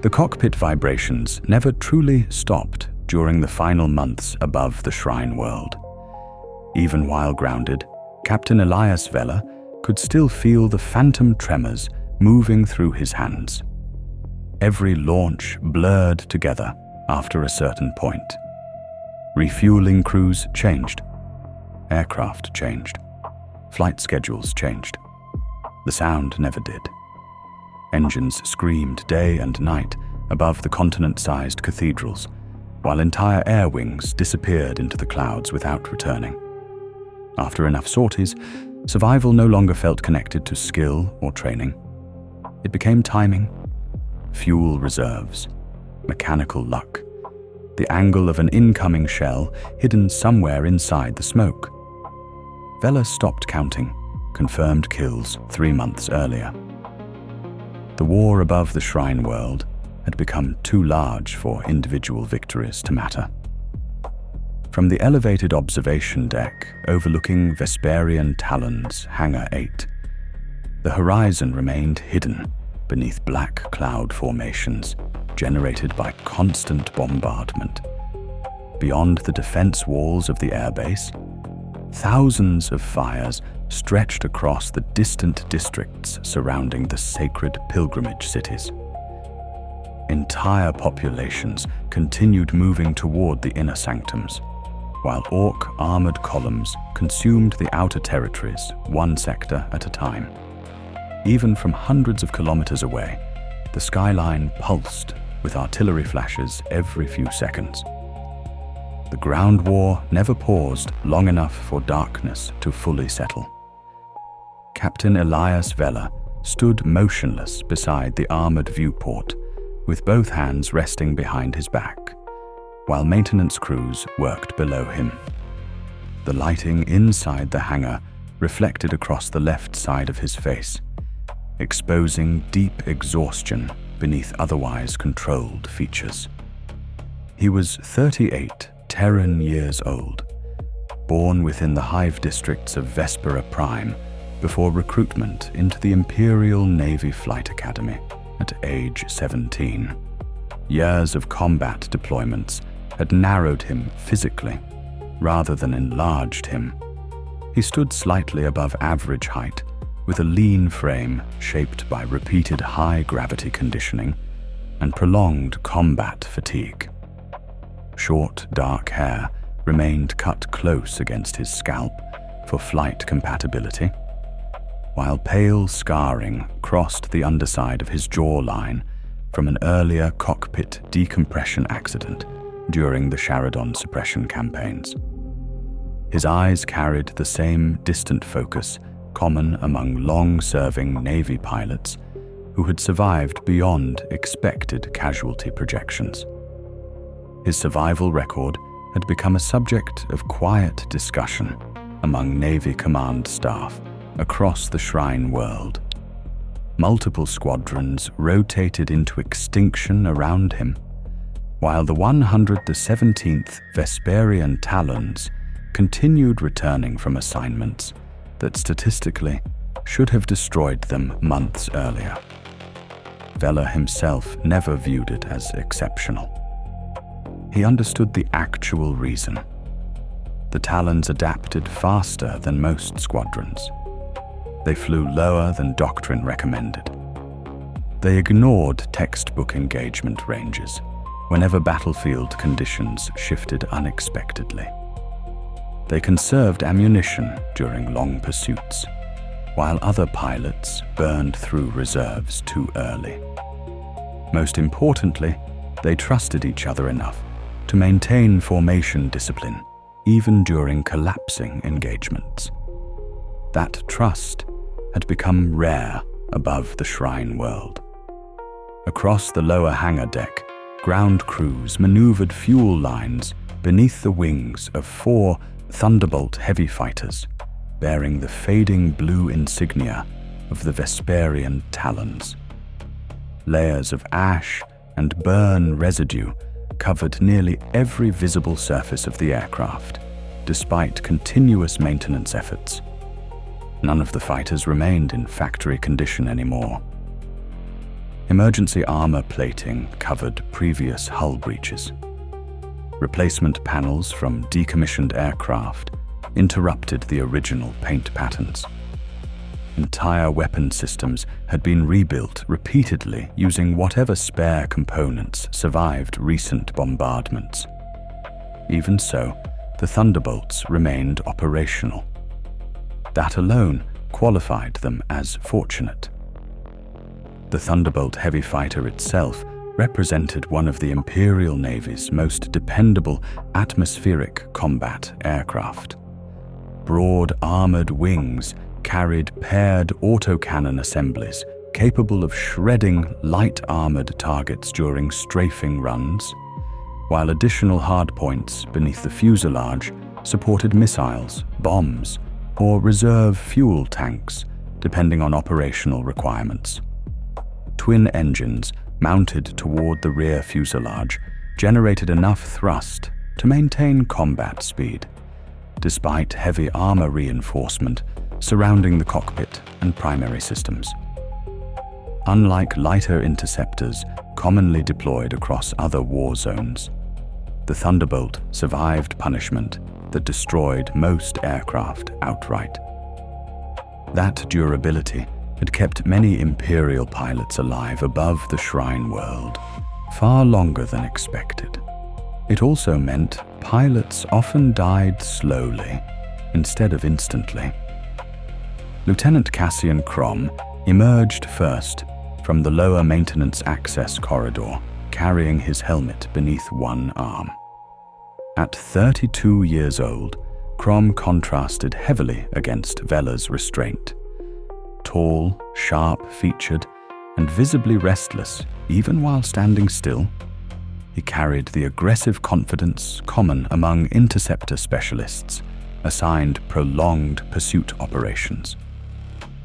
The cockpit vibrations never truly stopped during the final months above the Shrine World. Even while grounded, Captain Elias Veller could still feel the phantom tremors moving through his hands. Every launch blurred together after a certain point. Refueling crews changed. Aircraft changed. Flight schedules changed. The sound never did. Engines screamed day and night above the continent-sized cathedrals, while entire air wings disappeared into the clouds without returning. After enough sorties, survival no longer felt connected to skill or training. It became timing, fuel reserves, mechanical luck, the angle of an incoming shell hidden somewhere inside the smoke. Veller stopped counting, confirmed kills 3 months earlier. The war above the Shrine World had become too large for individual victories to matter. From the elevated observation deck overlooking Vesperian Talons, Hangar 8, the horizon remained hidden beneath black cloud formations generated by constant bombardment. Beyond the defense walls of the airbase, thousands of fires stretched across the distant districts surrounding the sacred pilgrimage cities. Entire populations continued moving toward the inner sanctums, while Orc armored columns consumed the outer territories, one sector at a time. Even from hundreds of kilometers away, the skyline pulsed with artillery flashes every few seconds. The ground war never paused long enough for darkness to fully settle. Captain Elias Veller stood motionless beside the armored viewport, with both hands resting behind his back, while maintenance crews worked below him. The lighting inside the hangar reflected across the left side of his face, exposing deep exhaustion beneath otherwise controlled features. He was 38 Terran years old, born within the hive districts of Vespera Prime before recruitment into the Imperial Navy Flight Academy at age 17. Years of combat deployments had narrowed him physically rather than enlarged him. He stood slightly above average height, with a lean frame shaped by repeated high-gravity conditioning and prolonged combat fatigue. Short, dark hair remained cut close against his scalp for flight compatibility, while pale scarring crossed the underside of his jawline from an earlier cockpit decompression accident during the Sharadon suppression campaigns. His eyes carried the same distant focus common among long-serving Navy pilots who had survived beyond expected casualty projections. His survival record had become a subject of quiet discussion among Navy command staff across the Shrine World. Multiple squadrons rotated into extinction around him, while the 17th Vesperian Talons continued returning from assignments that statistically should have destroyed them months earlier. Veller himself never viewed it as exceptional. He understood the actual reason. The Talons adapted faster than most squadrons. They flew lower than doctrine recommended. They ignored textbook engagement ranges whenever battlefield conditions shifted unexpectedly. They conserved ammunition during long pursuits, while other pilots burned through reserves too early. Most importantly, they trusted each other enough to maintain formation discipline even during collapsing engagements. That trust had become rare above the Shrine World. Across the lower hangar deck, ground crews maneuvered fuel lines beneath the wings of 4 Thunderbolt heavy fighters, bearing the fading blue insignia of the Vesperian Talons. Layers of ash and burn residue covered nearly every visible surface of the aircraft, despite continuous maintenance efforts. None of the fighters remained in factory condition anymore. Emergency armor plating covered previous hull breaches. Replacement panels from decommissioned aircraft interrupted the original paint patterns. Entire weapon systems had been rebuilt repeatedly using whatever spare components survived recent bombardments. Even so, the Thunderbolts remained operational. That alone qualified them as fortunate. The Thunderbolt heavy fighter itself represented one of the Imperial Navy's most dependable atmospheric combat aircraft. Broad armored wings carried paired autocannon assemblies capable of shredding light armored targets during strafing runs, while additional hardpoints beneath the fuselage supported missiles, bombs, or reserve fuel tanks, depending on operational requirements. Twin engines mounted toward the rear fuselage generated enough thrust to maintain combat speed, despite heavy armor reinforcement surrounding the cockpit and primary systems. Unlike lighter interceptors commonly deployed across other war zones, the Thunderbolt survived punishment that destroyed most aircraft outright. That durability had kept many Imperial pilots alive above the Shrine World far longer than expected. It also meant pilots often died slowly instead of instantly. Lieutenant Cassian Crom emerged first from the lower maintenance access corridor, carrying his helmet beneath one arm. At 32 years old, Crom contrasted heavily against Veller's restraint. Tall, sharp-featured, and visibly restless, even while standing still, he carried the aggressive confidence common among interceptor specialists assigned prolonged pursuit operations.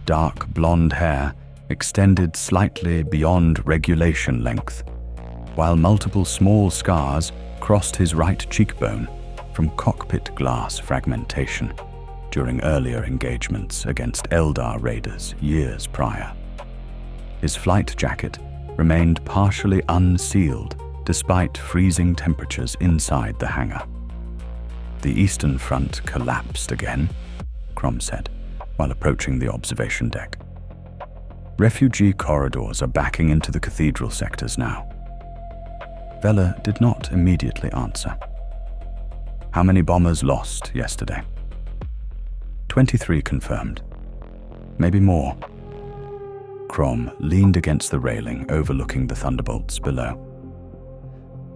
Dark blonde hair extended slightly beyond regulation length, while multiple small scars crossed his right cheekbone from cockpit glass fragmentation during earlier engagements against Eldar raiders years prior. His flight jacket remained partially unsealed despite freezing temperatures inside the hangar. "The Eastern Front collapsed again," Crom said, while approaching the observation deck. "Refugee corridors are backing into the cathedral sectors now." Veller did not immediately answer. "How many bombers lost yesterday?" 23 confirmed. Maybe more. Crom leaned against the railing overlooking the Thunderbolts below.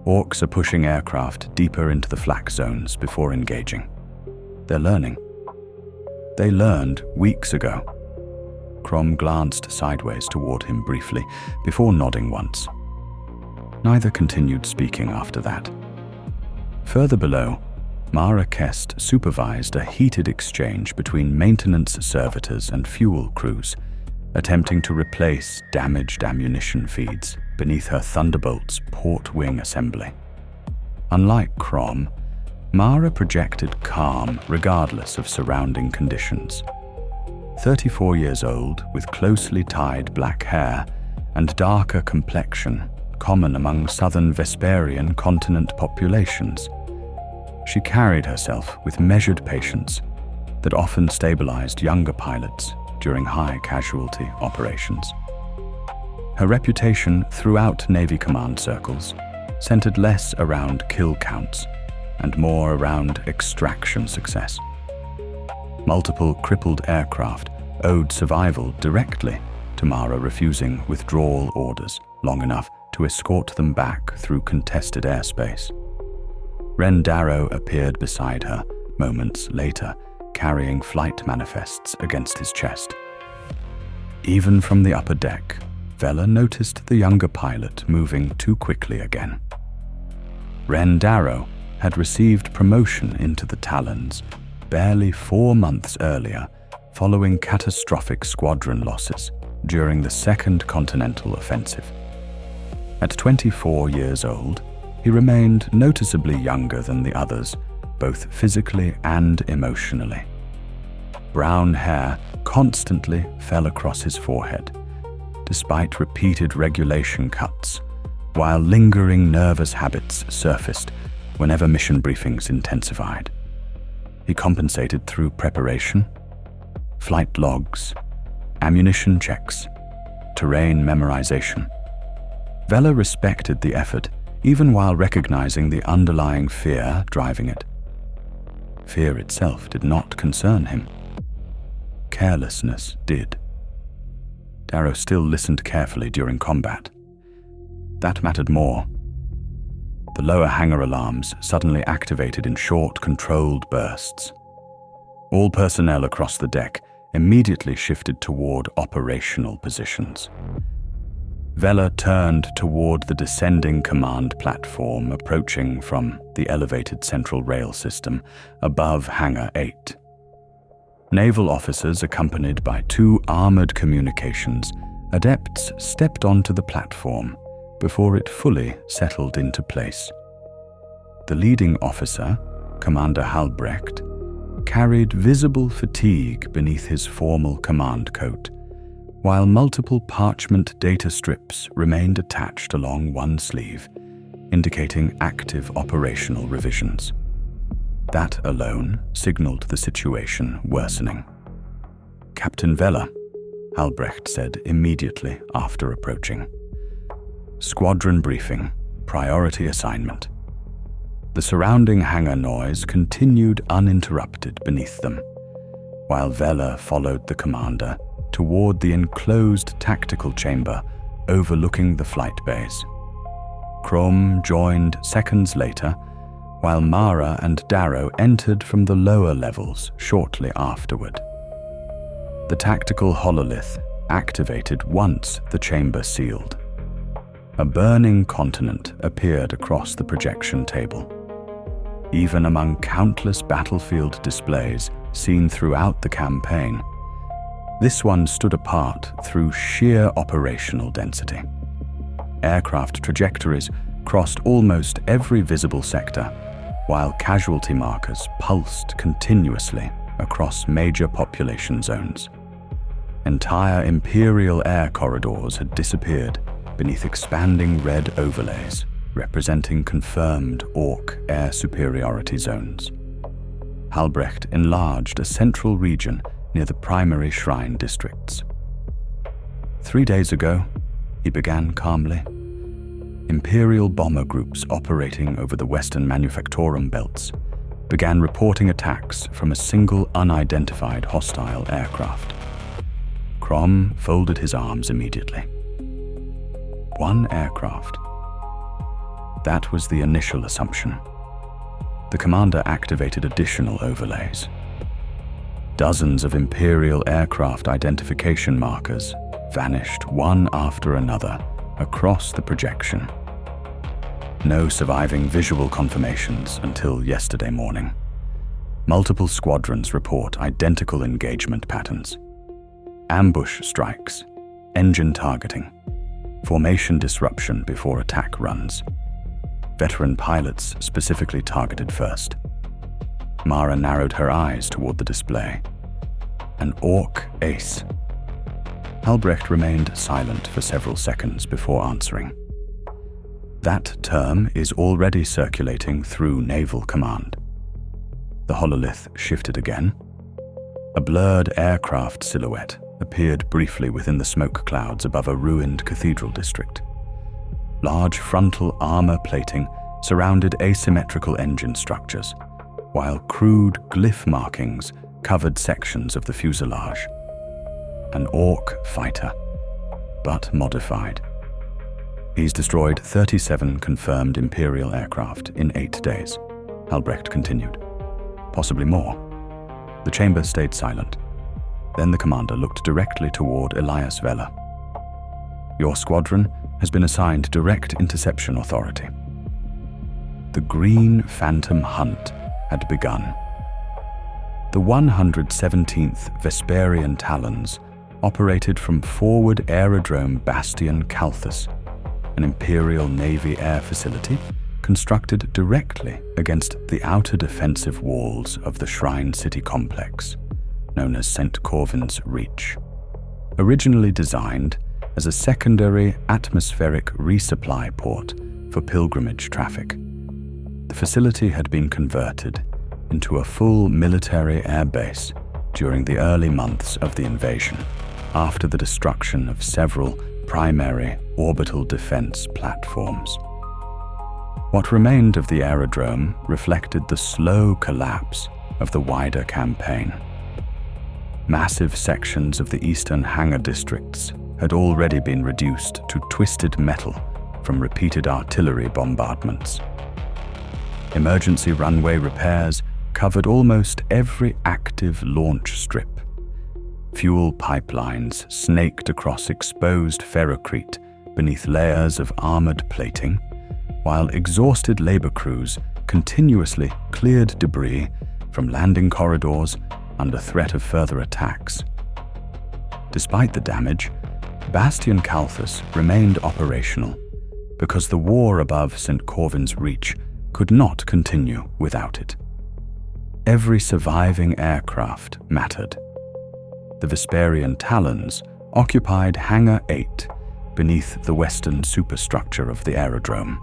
Orcs are pushing aircraft deeper into the flak zones before engaging. They're learning. They learned weeks ago. Crom glanced sideways toward him briefly before nodding once. Neither continued speaking after that. Further below, Mara Kest supervised a heated exchange between maintenance servitors and fuel crews, attempting to replace damaged ammunition feeds beneath her Thunderbolt's port wing assembly. Unlike Crom, Mara projected calm regardless of surrounding conditions. 34 years old, with closely tied black hair and darker complexion common among southern Vesperian continent populations, she carried herself with measured patience that often stabilized younger pilots during high-casualty operations. Her reputation throughout Navy command circles centered less around kill counts and more around extraction success. Multiple crippled aircraft owed survival directly to Mara refusing withdrawal orders long enough to escort them back through contested airspace. Rhen Darrow appeared beside her moments later, carrying flight manifests against his chest. Even from the upper deck, Veller noticed the younger pilot moving too quickly again. Rhen Darrow had received promotion into the Talons barely 4 months earlier, following catastrophic squadron losses during the Second Continental Offensive. At 24 years old, he remained noticeably younger than the others, both physically and emotionally. Brown hair constantly fell across his forehead, despite repeated regulation cuts, while lingering nervous habits surfaced whenever mission briefings intensified. He compensated through preparation, flight logs, ammunition checks, terrain memorization. Veller respected the effort, even while recognizing the underlying fear driving it. Fear itself did not concern him. Carelessness did. Darrow still listened carefully during combat. That mattered more. The lower hangar alarms suddenly activated in short, controlled bursts. All personnel across the deck immediately shifted toward operational positions. Veller turned toward the descending command platform approaching from the elevated central rail system above Hangar 8. Naval officers accompanied by 2 armored communications adepts stepped onto the platform before it fully settled into place. The leading officer, Commander Halbrecht, carried visible fatigue beneath his formal command coat, while multiple parchment data strips remained attached along one sleeve, indicating active operational revisions. That alone signaled the situation worsening. "Captain Veller," Halbrecht said immediately after approaching. "Squadron briefing, priority assignment." The surrounding hangar noise continued uninterrupted beneath them, while Veller followed the commander toward the enclosed tactical chamber overlooking the flight bays. Crom joined seconds later, while Mara and Darrow entered from the lower levels shortly afterward. The tactical hololith activated once the chamber sealed. A burning continent appeared across the projection table. Even among countless battlefield displays seen throughout the campaign, this one stood apart through sheer operational density. Aircraft trajectories crossed almost every visible sector, while casualty markers pulsed continuously across major population zones. Entire Imperial air corridors had disappeared beneath expanding red overlays, representing confirmed Orc air superiority zones. Halbrecht enlarged a central region near the primary shrine districts. 3 days ago, he began calmly, Imperial bomber groups operating over the western manufactorum belts began reporting attacks from a single unidentified hostile aircraft. Crom folded his arms immediately. One aircraft. That was the initial assumption. The commander activated additional overlays. Dozens of Imperial aircraft identification markers vanished one after another across the projection. No surviving visual confirmations until yesterday morning. Multiple squadrons report identical engagement patterns. Ambush strikes, engine targeting, formation disruption before attack runs. Veteran pilots specifically targeted first. Mara narrowed her eyes toward the display. An Orc ace. Halbrecht remained silent for several seconds before answering. That term is already circulating through Naval Command. The hololith shifted again. A blurred aircraft silhouette appeared briefly within the smoke clouds above a ruined cathedral district. Large frontal armor plating surrounded asymmetrical engine structures, while crude glyph markings covered sections of the fuselage. An Orc fighter, but modified. He's destroyed 37 confirmed Imperial aircraft in 8 days, Halbrecht continued. Possibly more. The chamber stayed silent. Then the commander looked directly toward Elias Veller. Your squadron has been assigned direct interception authority. The Green Phantom Hunt had begun. The 117th Vesperian Talons operated from Forward Aerodrome Bastion Calthus, an Imperial Navy air facility constructed directly against the outer defensive walls of the Shrine City complex, known as St. Corvin's Reach. Originally designed as a secondary atmospheric resupply port for pilgrimage traffic. The facility had been converted into a full military airbase during the early months of the invasion, after the destruction of several primary orbital defense platforms. What remained of the aerodrome reflected the slow collapse of the wider campaign. Massive sections of the eastern hangar districts had already been reduced to twisted metal from repeated artillery bombardments. Emergency runway repairs covered almost every active launch strip. Fuel pipelines snaked across exposed ferrocrete beneath layers of armored plating, while exhausted labor crews continuously cleared debris from landing corridors under threat of further attacks. Despite the damage, Bastion Calthus remained operational because the war above St. Corvin's Reach could not continue without it. Every surviving aircraft mattered. The Vesperian Talons occupied Hangar 8 beneath the western superstructure of the aerodrome.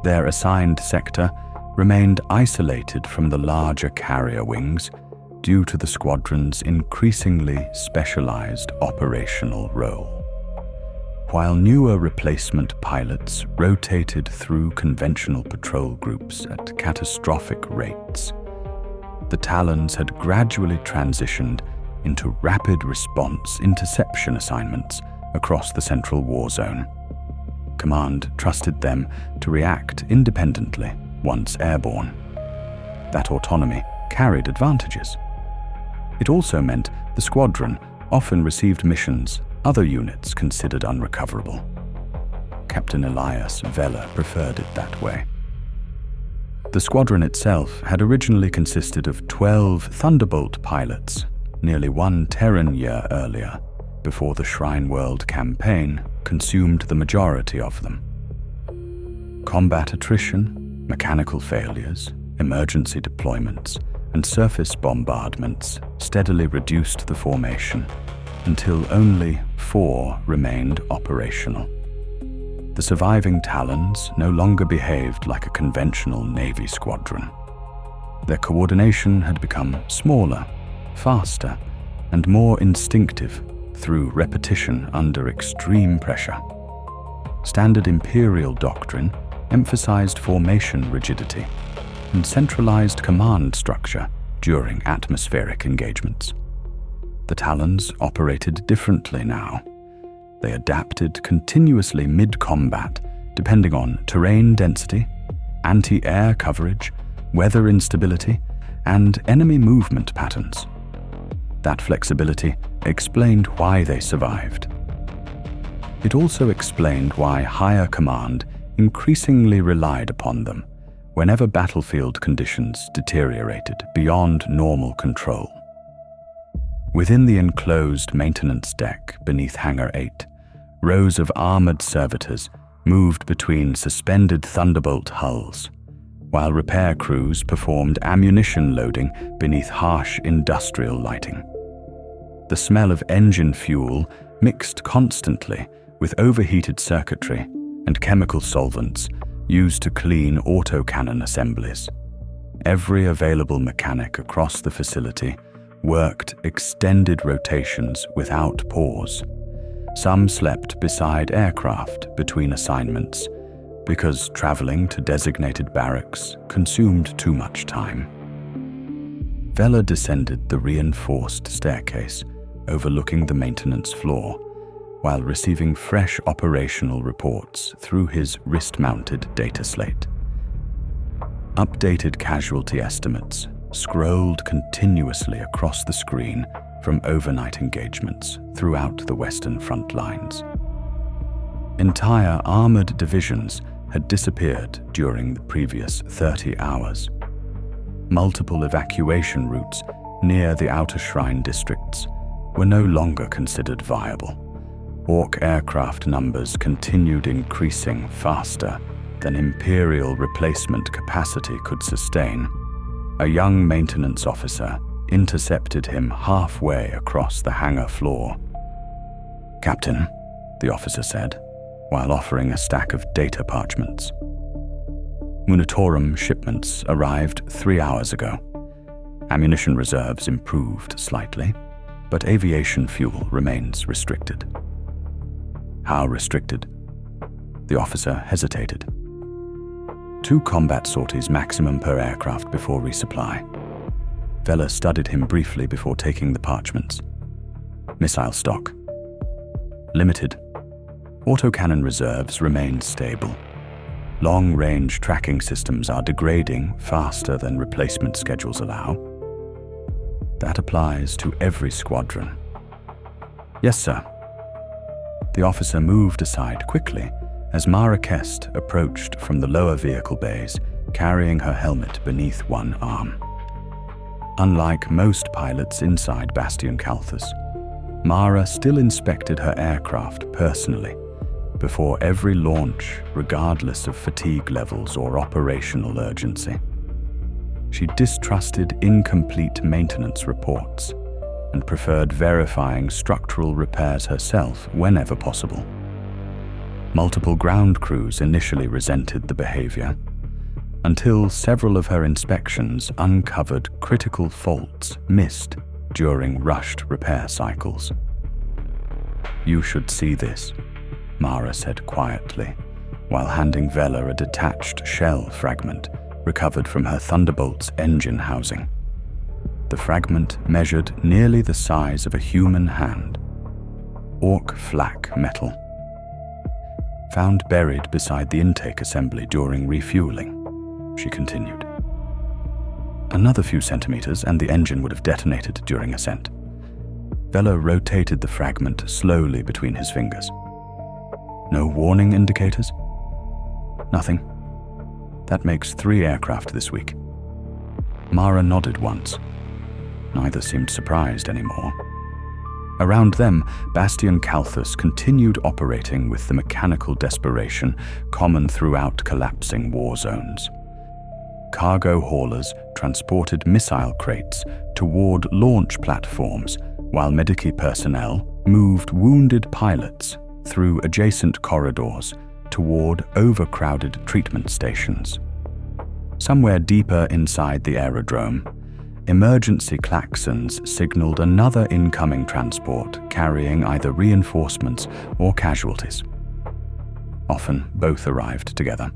Their assigned sector remained isolated from the larger carrier wings due to the squadron's increasingly specialized operational role. While newer replacement pilots rotated through conventional patrol groups at catastrophic rates, the Talons had gradually transitioned into rapid response interception assignments across the central war zone. Command trusted them to react independently once airborne. That autonomy carried advantages. It also meant the squadron often received missions other units considered unrecoverable. Captain Elias Veller preferred it that way. The squadron itself had originally consisted of 12 Thunderbolt pilots, nearly 1 Terran year earlier, before the Shrine World campaign consumed the majority of them. Combat attrition, mechanical failures, emergency deployments, and surface bombardments steadily reduced the formation until only 4 remained operational. The surviving Talons no longer behaved like a conventional Navy squadron. Their coordination had become smaller, faster, and more instinctive through repetition under extreme pressure. Standard Imperial doctrine emphasized formation rigidity and centralized command structure during atmospheric engagements. The Talons operated differently now. They adapted continuously mid-combat, depending on terrain density, anti-air coverage, weather instability, and enemy movement patterns. That flexibility explained why they survived. It also explained why higher command increasingly relied upon them whenever battlefield conditions deteriorated beyond normal control. Within the enclosed maintenance deck beneath Hangar 8, rows of armored servitors moved between suspended Thunderbolt hulls, while repair crews performed ammunition loading beneath harsh industrial lighting. The smell of engine fuel mixed constantly with overheated circuitry and chemical solvents used to clean autocannon assemblies. Every available mechanic across the facility worked extended rotations without pause. Some slept beside aircraft between assignments because traveling to designated barracks consumed too much time. Veller descended the reinforced staircase overlooking the maintenance floor while receiving fresh operational reports through his wrist-mounted data slate. Updated casualty estimates scrolled continuously across the screen from overnight engagements throughout the western front lines. Entire armored divisions had disappeared during the previous 30 hours. Multiple evacuation routes near the outer shrine districts were no longer considered viable. Orc aircraft numbers continued increasing faster than Imperial replacement capacity could sustain. A young maintenance officer intercepted him halfway across the hangar floor. "Captain, the officer said, while offering a stack of data parchments. Manufactorum shipments arrived 3 hours ago. Ammunition reserves improved slightly, but aviation fuel remains restricted. How restricted? The officer hesitated. 2 combat sorties maximum per aircraft before resupply. Veller studied him briefly before taking the parchments. Missile stock. Limited. Autocannon reserves remain stable. Long-range tracking systems are degrading faster than replacement schedules allow. That applies to every squadron. Yes, sir. The officer moved aside quickly as Mara Kest approached from the lower vehicle bays, carrying her helmet beneath one arm. Unlike most pilots inside Bastion Calthus, Mara still inspected her aircraft personally before every launch, regardless of fatigue levels or operational urgency. She distrusted incomplete maintenance reports and preferred verifying structural repairs herself whenever possible. Multiple ground crews initially resented the behavior, until several of her inspections uncovered critical faults missed during rushed repair cycles. "You should see this," Mara said quietly, while handing Veller a detached shell fragment recovered from her Thunderbolt's engine housing. The fragment measured nearly the size of a human hand. Orc flak metal. Found buried beside the intake assembly during refueling, she continued. Another few centimeters and the engine would have detonated during ascent. Veller rotated the fragment slowly between his fingers. No warning indicators? Nothing. That makes 3 aircraft this week. Mara nodded once. Neither seemed surprised anymore. Around them, Bastion Calthus continued operating with the mechanical desperation common throughout collapsing war zones. Cargo haulers transported missile crates toward launch platforms, while Medici personnel moved wounded pilots through adjacent corridors toward overcrowded treatment stations. Somewhere deeper inside the aerodrome, emergency klaxons signaled another incoming transport carrying either reinforcements or casualties. Often both arrived together.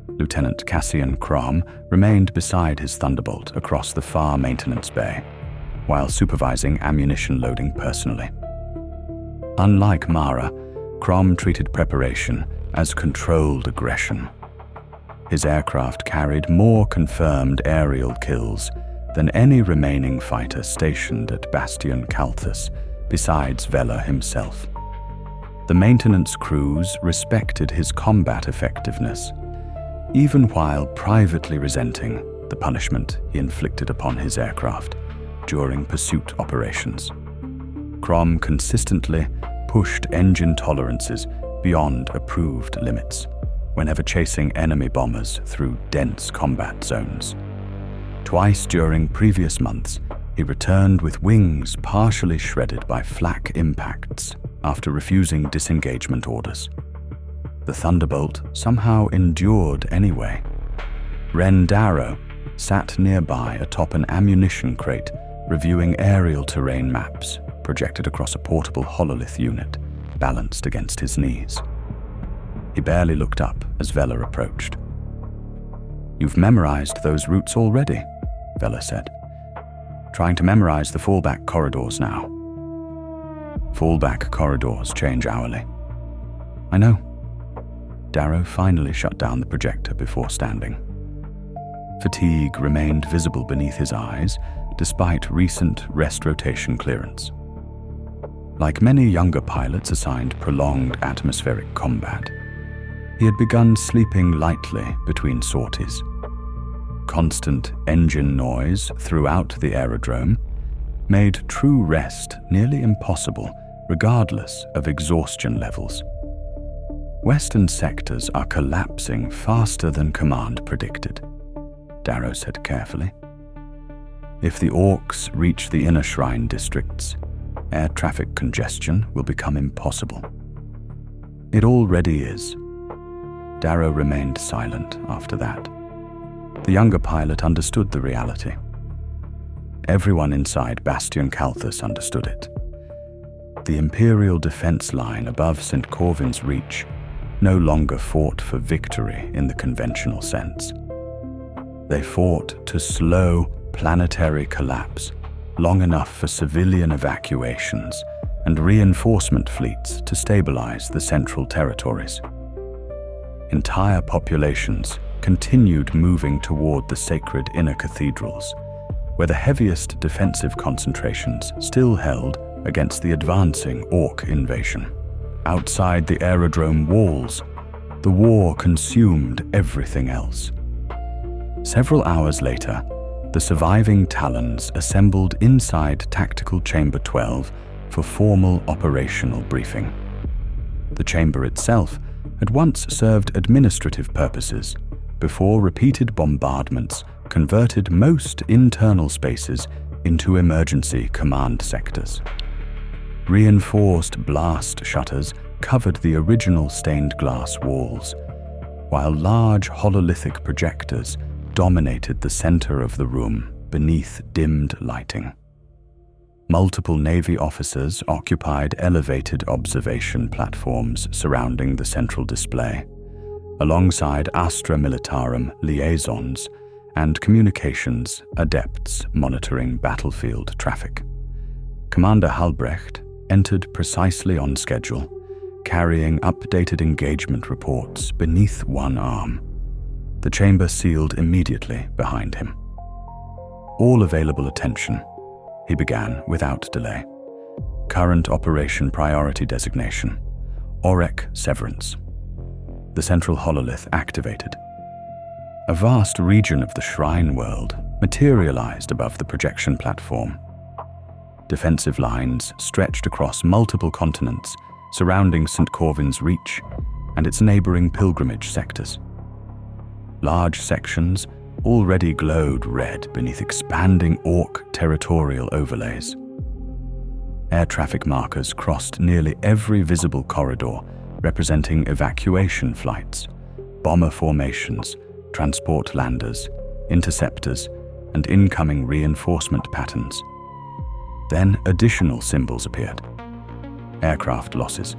Lieutenant Cassian Crom remained beside his Thunderbolt across the far maintenance bay, while supervising ammunition loading personally. Unlike Mara, Crom treated preparation as controlled aggression. His aircraft carried more confirmed aerial kills than any remaining fighter stationed at Bastion Calthus, besides Veller himself. The maintenance crews respected his combat effectiveness, even while privately resenting the punishment he inflicted upon his aircraft during pursuit operations. Crom consistently pushed engine tolerances beyond approved limits whenever chasing enemy bombers through dense combat zones. Twice during previous months, he returned with wings partially shredded by flak impacts after refusing disengagement orders. The Thunderbolt somehow endured anyway. Rhen Darrow sat nearby atop an ammunition crate, reviewing aerial terrain maps projected across a portable hololith unit balanced against his knees. He barely looked up as Veller approached. "You've memorized those routes already," Veller said. "Trying to memorize the fallback corridors now." "Fallback corridors change hourly." "I know." Darrow finally shut down the projector before standing. Fatigue remained visible beneath his eyes despite recent rest rotation clearance. Like many younger pilots assigned prolonged atmospheric combat, he had begun sleeping lightly between sorties. Constant engine noise throughout the aerodrome made true rest nearly impossible, regardless of exhaustion levels. "Western sectors are collapsing faster than command predicted," Darrow said carefully. "If the Orcs reach the inner shrine districts, air traffic congestion will become impossible." It already is. Darrow remained silent after that. The younger pilot understood the reality. Everyone inside Bastion Calthus understood it. The Imperial defense line above St. Corvin's Reach no longer fought for victory in the conventional sense. They fought to slow planetary collapse long enough for civilian evacuations and reinforcement fleets to stabilize the central territories. Entire populations continued moving toward the sacred inner cathedrals, where the heaviest defensive concentrations still held against the advancing Orc invasion. Outside the aerodrome walls, the war consumed everything else. Several hours later, the surviving Talons assembled inside Tactical Chamber 12 for formal operational briefing. The chamber itself had once served administrative purposes before repeated bombardments converted most internal spaces into emergency command sectors. Reinforced blast shutters covered the original stained glass walls, while large hololithic projectors dominated the center of the room beneath dimmed lighting. Multiple Navy officers occupied elevated observation platforms surrounding the central display, alongside Astra Militarum liaisons and communications adepts monitoring battlefield traffic. Commander Halbrecht entered precisely on schedule, carrying updated engagement reports beneath one arm. The chamber sealed immediately behind him. All available attention, he began without delay. Current operation priority designation, Orek Severance. The central hololith activated. A vast region of the Shrine World materialized above the projection platform. Defensive lines stretched across multiple continents surrounding St. Corvin's Reach and its neighboring pilgrimage sectors. Large sections already glowed red beneath expanding Orc territorial overlays. Air traffic markers crossed nearly every visible corridor, representing evacuation flights, bomber formations, transport landers, interceptors, and incoming reinforcement patterns. Then additional symbols appeared. Aircraft losses.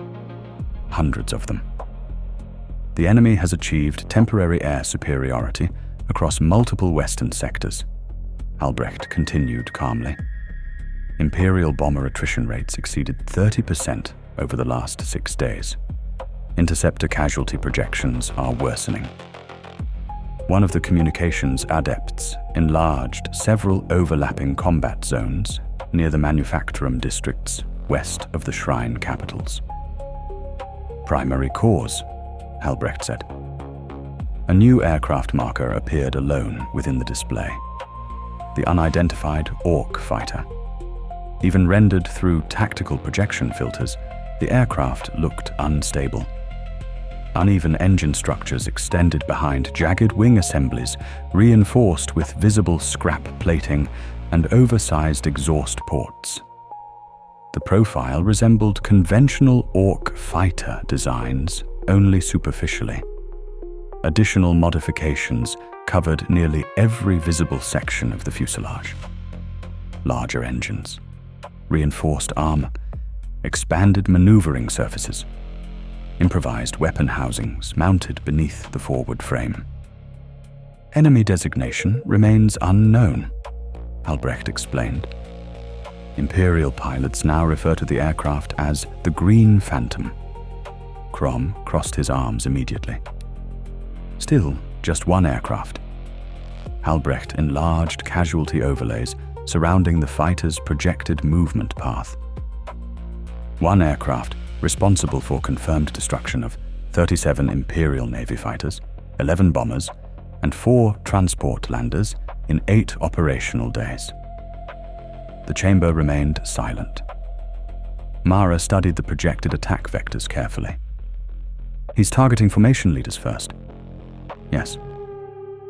Hundreds of them. The enemy has achieved temporary air superiority across multiple western sectors, Albrecht continued calmly. Imperial bomber attrition rates exceeded 30% over the last 6 days. Interceptor casualty projections are worsening. One of the communications adepts enlarged several overlapping combat zones near the manufactorum districts west of the shrine capitals. Primary cause, Halbrecht said. A new aircraft marker appeared alone within the display. The unidentified Orc fighter. Even rendered through tactical projection filters, the aircraft looked unstable. Uneven engine structures extended behind jagged wing assemblies, reinforced with visible scrap plating and oversized exhaust ports. The profile resembled conventional Orc fighter designs, only superficially. Additional modifications covered nearly every visible section of the fuselage. Larger engines, reinforced armor, expanded maneuvering surfaces, improvised weapon housings mounted beneath the forward frame. Enemy designation remains unknown, Albrecht explained. Imperial pilots now refer to the aircraft as the Green Phantom. Crom crossed his arms immediately. Still, just one aircraft. Albrecht enlarged casualty overlays surrounding the fighter's projected movement path. One aircraft responsible for confirmed destruction of 37 Imperial Navy fighters, 11 bombers, and 4 transport landers in 8 operational days. The chamber remained silent. Mara studied the projected attack vectors carefully. He's targeting formation leaders first. Yes.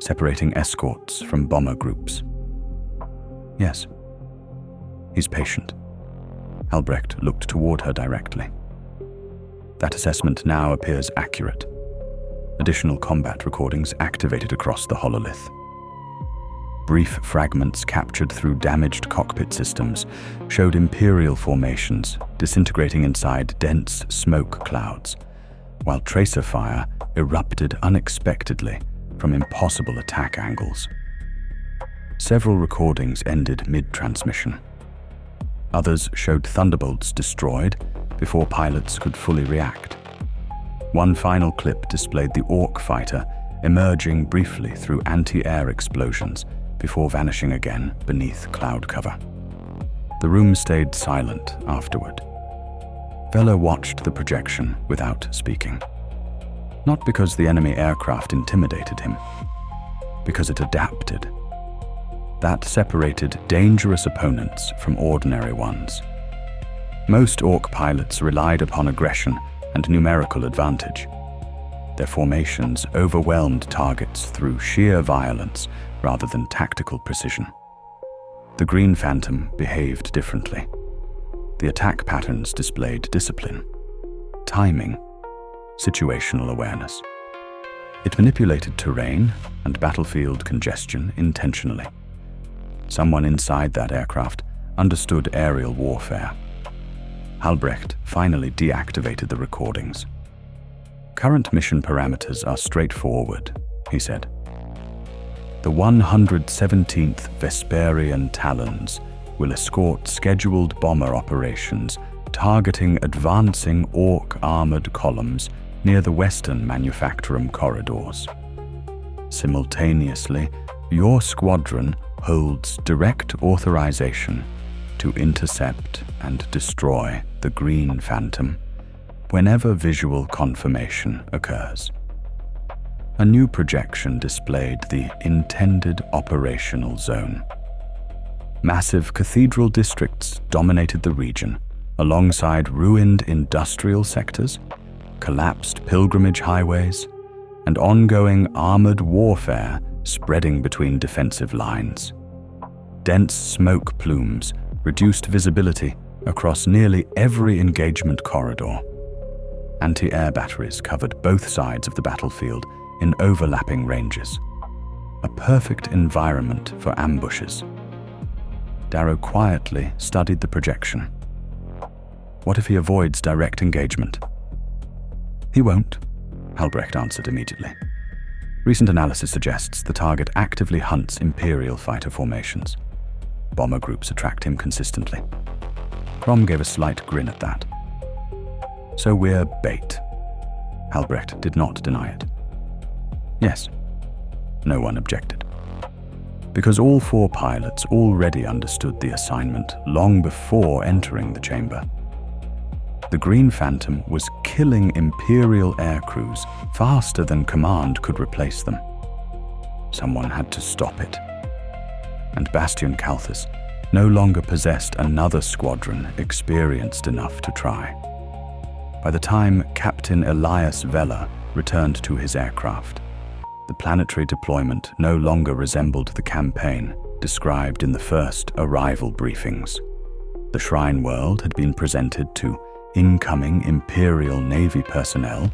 Separating escorts from bomber groups. Yes. He's patient. Albrecht looked toward her directly. That assessment now appears accurate. Additional combat recordings activated across the hololith. Brief fragments captured through damaged cockpit systems showed Imperial formations disintegrating inside dense smoke clouds, while tracer fire erupted unexpectedly from impossible attack angles. Several recordings ended mid-transmission. Others showed Thunderbolts destroyed before pilots could fully react. One final clip displayed the Orc fighter emerging briefly through anti-air explosions before vanishing again beneath cloud cover. The room stayed silent afterward. Veller watched the projection without speaking. Not because the enemy aircraft intimidated him, because it adapted. That separated dangerous opponents from ordinary ones. Most Orc pilots relied upon aggression and numerical advantage. Their formations overwhelmed targets through sheer violence rather than tactical precision. The Green Phantom behaved differently. The attack patterns displayed discipline, timing, situational awareness. It manipulated terrain and battlefield congestion intentionally. Someone inside that aircraft understood aerial warfare. Halbrecht finally deactivated the recordings. "Current mission parameters are straightforward," he said. "The 117th Vesperian Talons will escort scheduled bomber operations targeting advancing Orc armored columns near the western manufactorum corridors. Simultaneously, your squadron holds direct authorization to intercept and destroy the Green Phantom whenever visual confirmation occurs." A new projection displayed the intended operational zone. Massive cathedral districts dominated the region, alongside ruined industrial sectors, collapsed pilgrimage highways, and ongoing armored warfare spreading between defensive lines. Dense smoke plumes reduced visibility across nearly every engagement corridor. Anti-air batteries covered both sides of the battlefield in overlapping ranges. A perfect environment for ambushes. Darrow quietly studied the projection. What if he avoids direct engagement? "He won't," Halbrecht answered immediately. "Recent analysis suggests the target actively hunts Imperial fighter formations. Bomber groups attract him consistently." Crom gave a slight grin at that. "So we're bait." Halbrecht did not deny it. "Yes." No one objected. Because all four pilots already understood the assignment long before entering the chamber. The Green Phantom was killing Imperial aircrews faster than command could replace them. Someone had to stop it. And Bastion Calthus no longer possessed another squadron experienced enough to try. By the time Captain Elias Veller returned to his aircraft, the planetary deployment no longer resembled the campaign described in the first arrival briefings. The Shrine World had been presented to incoming Imperial Navy personnel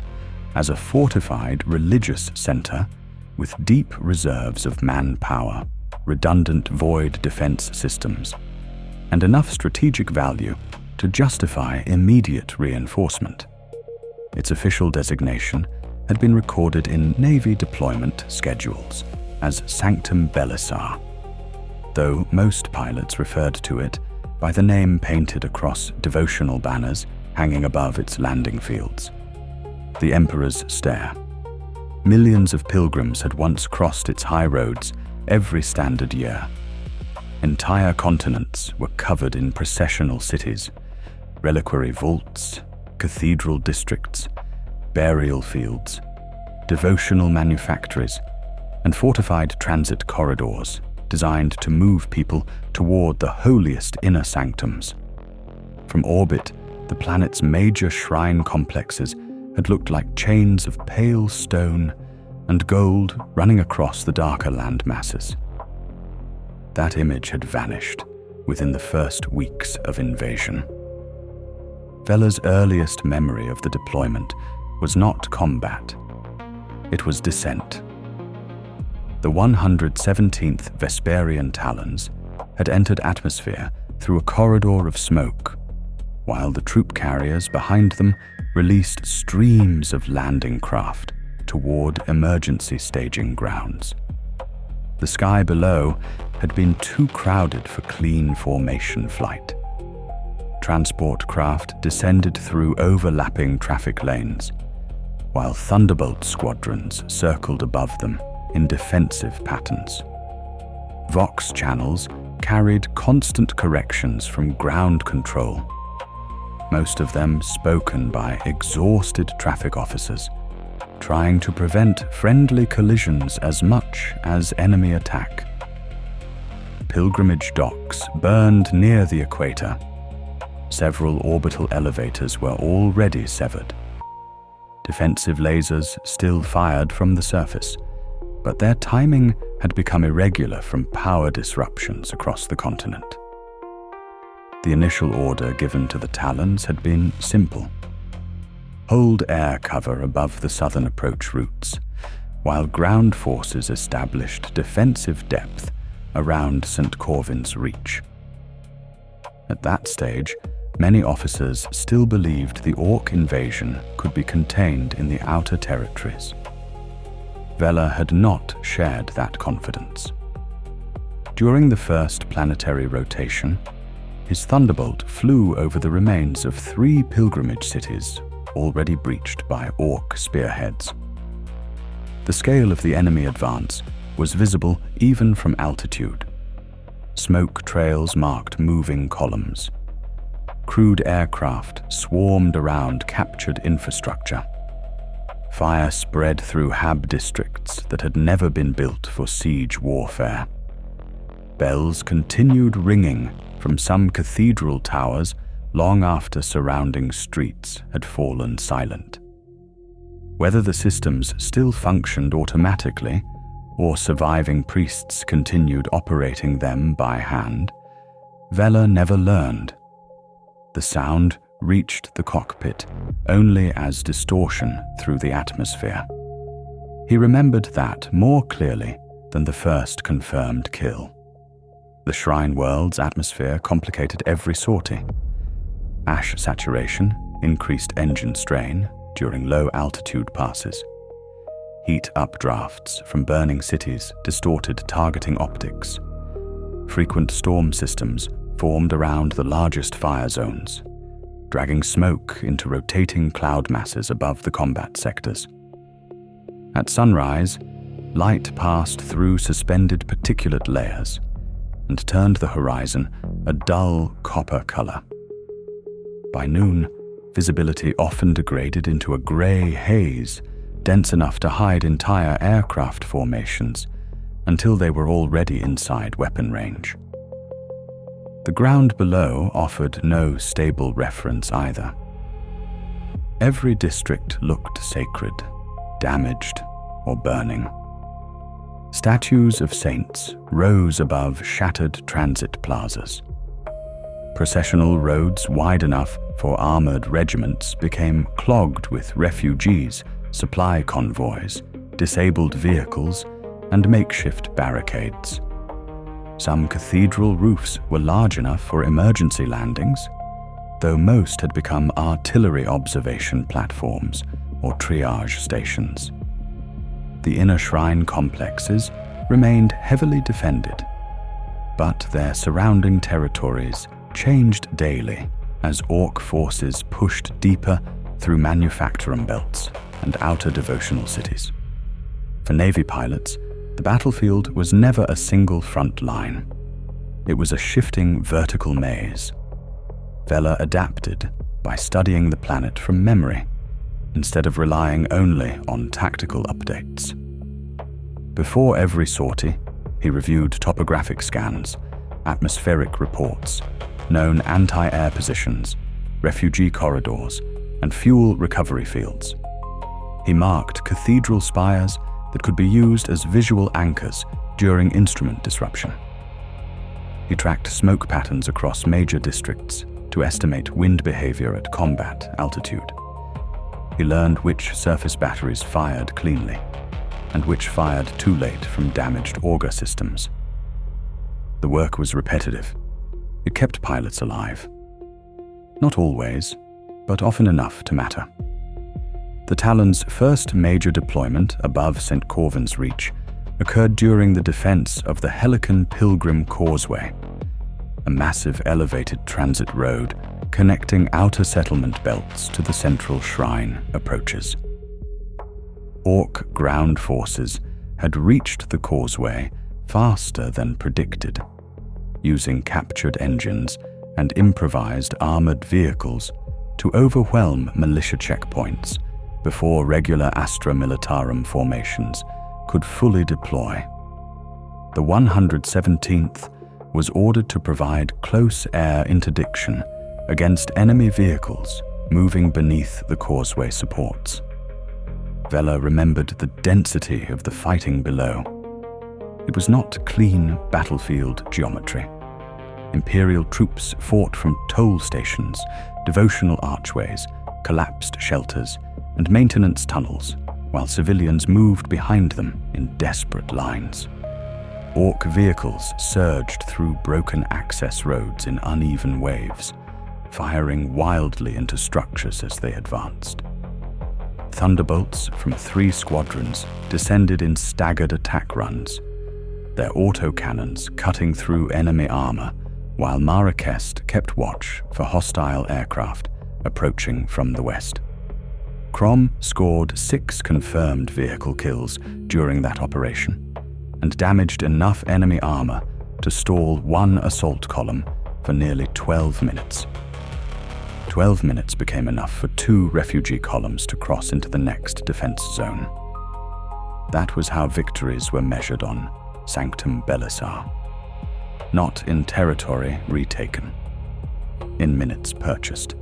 as a fortified religious center with deep reserves of manpower, redundant void defense systems, and enough strategic value to justify immediate reinforcement. Its official designation had been recorded in Navy deployment schedules as Sanctum Belisar, though most pilots referred to it by the name painted across devotional banners hanging above its landing fields. The Emperor's Stair. Millions of pilgrims had once crossed its high roads every standard year. Entire continents were covered in processional cities, reliquary vaults, cathedral districts, burial fields, devotional manufactories, and fortified transit corridors designed to move people toward the holiest inner sanctums. From orbit, the planet's major shrine complexes had looked like chains of pale stone and gold running across the darker land masses. That image had vanished within the first weeks of invasion. Veller's earliest memory of the deployment was not combat. It was descent. The 117th Vesperian Talons had entered atmosphere through a corridor of smoke, while the troop carriers behind them released streams of landing craft toward emergency staging grounds. The sky below had been too crowded for clean formation flight. Transport craft descended through overlapping traffic lanes, while Thunderbolt squadrons circled above them in defensive patterns. Vox channels carried constant corrections from ground control, most of them spoken by exhausted traffic officers, trying to prevent friendly collisions as much as enemy attack. Pilgrimage docks burned near the equator. Several orbital elevators were already severed. Defensive lasers still fired from the surface, but their timing had become irregular from power disruptions across the continent. The initial order given to the Talons had been simple. Hold air cover above the southern approach routes, while ground forces established defensive depth around St. Corvin's Reach. At that stage, many officers still believed the Orc invasion could be contained in the outer territories. Veller had not shared that confidence. During the first planetary rotation, his Thunderbolt flew over the remains of 3 pilgrimage cities already breached by Orc spearheads. The scale of the enemy advance was visible even from altitude. Smoke trails marked moving columns. Crewed aircraft swarmed around captured infrastructure. Fire spread through hab districts that had never been built for siege warfare. Bells continued ringing from some cathedral towers long after surrounding streets had fallen silent. Whether the systems still functioned automatically or surviving priests continued operating them by hand, Veller never learned. The sound reached the cockpit only as distortion through the atmosphere. He remembered that more clearly than the first confirmed kill. The Shrine World's atmosphere complicated every sortie. Ash saturation increased engine strain during low-altitude passes. Heat updrafts from burning cities distorted targeting optics. Frequent storm systems formed around the largest fire zones, dragging smoke into rotating cloud masses above the combat sectors. At sunrise, light passed through suspended particulate layers and turned the horizon a dull copper color. By noon, visibility often degraded into a gray haze, dense enough to hide entire aircraft formations until they were already inside weapon range. The ground below offered no stable reference either. Every district looked sacred, damaged, or burning. Statues of saints rose above shattered transit plazas. Processional roads wide enough for armored regiments became clogged with refugees, supply convoys, disabled vehicles, and makeshift barricades. Some cathedral roofs were large enough for emergency landings, though most had become artillery observation platforms or triage stations. The inner shrine complexes remained heavily defended, but their surrounding territories changed daily as Orc forces pushed deeper through manufactorum belts and outer devotional cities. For Navy pilots, the battlefield was never a single front line. It was a shifting vertical maze. Veller adapted by studying the planet from memory, instead of relying only on tactical updates. Before every sortie, he reviewed topographic scans, atmospheric reports, known anti-air positions, refugee corridors, and fuel recovery fields. He marked cathedral spires that could be used as visual anchors during instrument disruption. He tracked smoke patterns across major districts to to estimate wind behavior at combat altitude. He learned which surface batteries fired cleanly and which fired too late from damaged auger systems. The work was repetitive. It kept pilots alive. Not always, but often enough to matter. The Talons' first major deployment above St. Corvin's Reach occurred during the defense of the Helican Pilgrim Causeway, a massive elevated transit road connecting outer settlement belts to the central shrine approaches. Orc ground forces had reached the causeway faster than predicted, using captured engines and improvised armored vehicles to overwhelm militia checkpoints before regular Astra Militarum formations could fully deploy. The 117th was ordered to provide close air interdiction against enemy vehicles moving beneath the causeway supports. Veller remembered the density of the fighting below. It was not clean battlefield geometry. Imperial troops fought from toll stations, devotional archways, collapsed shelters, and maintenance tunnels, while civilians moved behind them in desperate lines. Orc vehicles surged through broken access roads in uneven waves, firing wildly into structures as they advanced. Thunderbolts from 3 squadrons descended in staggered attack runs, their autocannons cutting through enemy armor, while Mara Kest kept watch for hostile aircraft approaching from the west. Crom scored 6 confirmed vehicle kills during that operation and damaged enough enemy armor to stall 1 assault column for nearly 12 minutes. 12 minutes became enough for 2 refugee columns to cross into the next defense zone. That was how victories were measured on Sanctum Belisar. Not in territory retaken, in minutes purchased.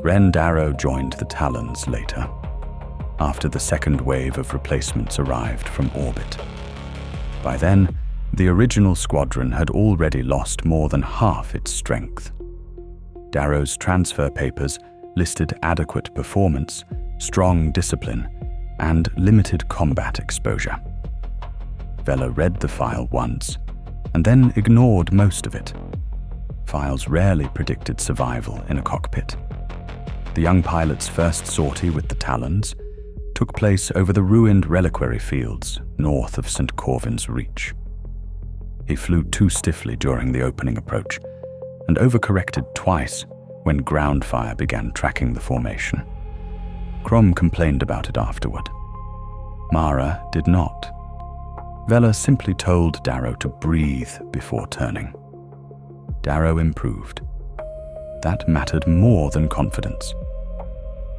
Rhen Darrow joined the Talons later, after the second wave of replacements arrived from orbit. By then, the original squadron had already lost more than half its strength. Darrow's transfer papers listed adequate performance, strong discipline, and limited combat exposure. Veller read the file once, and then ignored most of it. Files rarely predicted survival in a cockpit. The young pilot's first sortie with the Talons took place over the ruined reliquary fields north of St. Corvin's Reach. He flew too stiffly during the opening approach and overcorrected twice when ground fire began tracking the formation. Crom complained about it afterward. Mara did not. Veller simply told Darrow to breathe before turning. Darrow improved. That mattered more than confidence.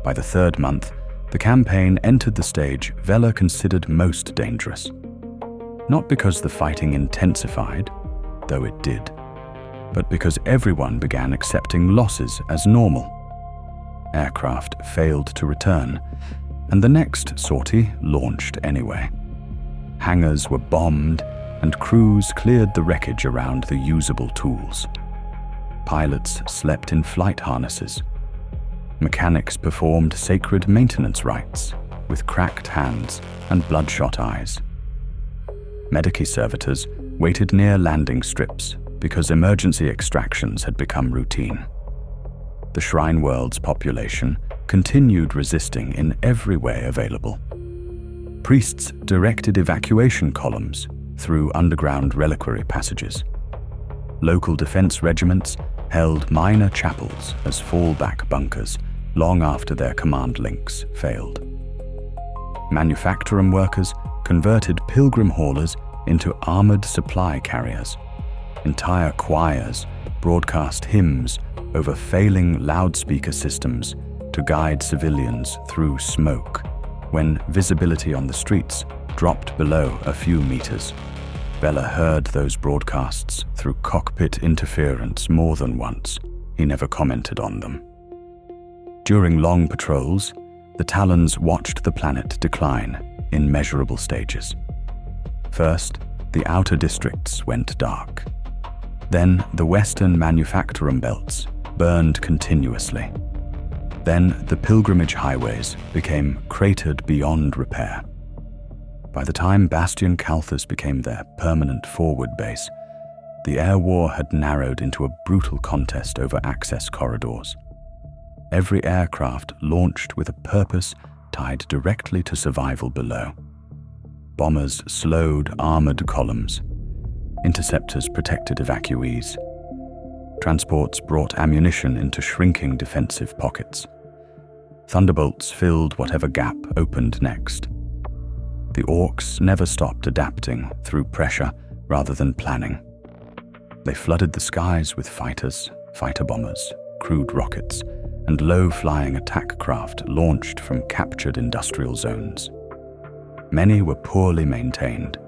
By the 3rd month, the campaign entered the stage Veller considered most dangerous. Not because the fighting intensified, though it did, but because everyone began accepting losses as normal. Aircraft failed to return, and the next sortie launched anyway. Hangars were bombed, and crews cleared the wreckage around the usable tools. Pilots slept in flight harnesses. Mechanics performed sacred maintenance rites with cracked hands and bloodshot eyes. Medici servitors waited near landing strips because emergency extractions had become routine. The Shrine World's population continued resisting in every way available. Priests directed evacuation columns through underground reliquary passages. Local defense regiments held minor chapels as fallback bunkers long after their command links failed. Manufactorum workers converted pilgrim haulers into armored supply carriers. Entire choirs broadcast hymns over failing loudspeaker systems to guide civilians through smoke when visibility on the streets dropped below a few meters. Veller heard those broadcasts through cockpit interference more than once. He never commented on them. During long patrols, the Talons watched the planet decline in measurable stages. First, the outer districts went dark. Then the western manufactorum belts burned continuously. Then the pilgrimage highways became cratered beyond repair. By the time Bastion Calthus became their permanent forward base, the air war had narrowed into a brutal contest over access corridors. Every aircraft launched with a purpose tied directly to survival below. Bombers slowed armored columns. Interceptors protected evacuees. Transports brought ammunition into shrinking defensive pockets. Thunderbolts filled whatever gap opened next. The Orcs never stopped adapting through pressure rather than planning. They flooded the skies with fighters, fighter bombers, crude rockets, and low-flying attack craft launched from captured industrial zones. Many were poorly maintained.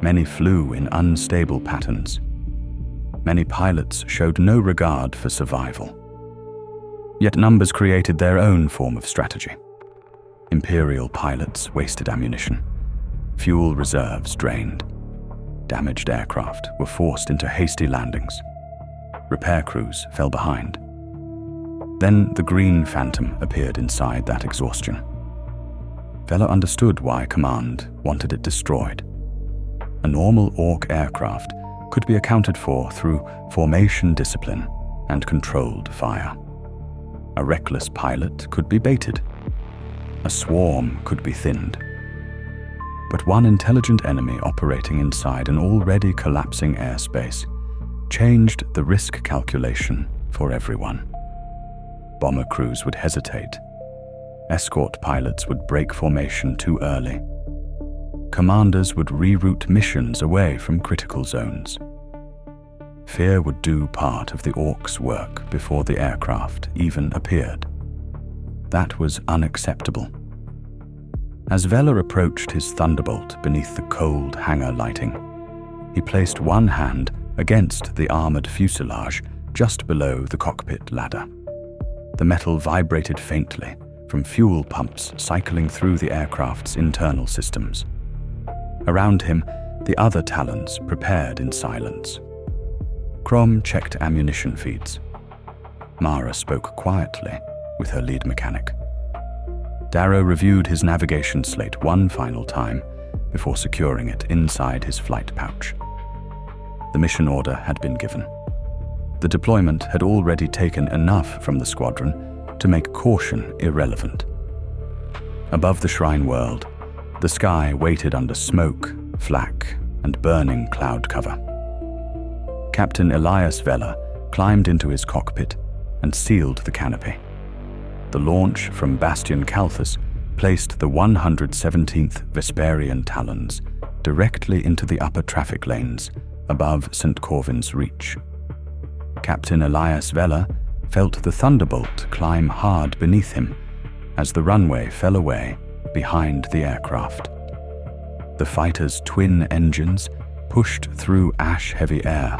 Many flew in unstable patterns. Many pilots showed no regard for survival. Yet numbers created their own form of strategy. Imperial pilots wasted ammunition. Fuel reserves drained. Damaged aircraft were forced into hasty landings. Repair crews fell behind. Then the Green Phantom appeared inside that exhaustion. Veller understood why Command wanted it destroyed. A normal Orc aircraft could be accounted for through formation discipline and controlled fire. A reckless pilot could be baited. A swarm could be thinned. But one intelligent enemy operating inside an already collapsing airspace changed the risk calculation for everyone. Bomber crews would hesitate. Escort pilots would break formation too early. Commanders would reroute missions away from critical zones. Fear would do part of the Orcs' work before the aircraft even appeared. That was unacceptable. As Veller approached his Thunderbolt beneath the cold hangar lighting, he placed one hand against the armored fuselage just below the cockpit ladder. The metal vibrated faintly from fuel pumps cycling through the aircraft's internal systems. Around him, the other Talons prepared in silence. Crom checked ammunition feeds. Mara spoke quietly with her lead mechanic. Darrow reviewed his navigation slate one final time before securing it inside his flight pouch. The mission order had been given. The deployment had already taken enough from the squadron to make caution irrelevant. Above the Shrine World, the sky waited under smoke, flak, and burning cloud cover. Captain Elias Veller climbed into his cockpit and sealed the canopy. The launch from Bastion Calthus placed the 117th Vesperian Talons directly into the upper traffic lanes above St. Corvin's reach. Captain Elias Veller felt the Thunderbolt climb hard beneath him as the runway fell away behind the aircraft. The fighter's twin engines pushed through ash-heavy air,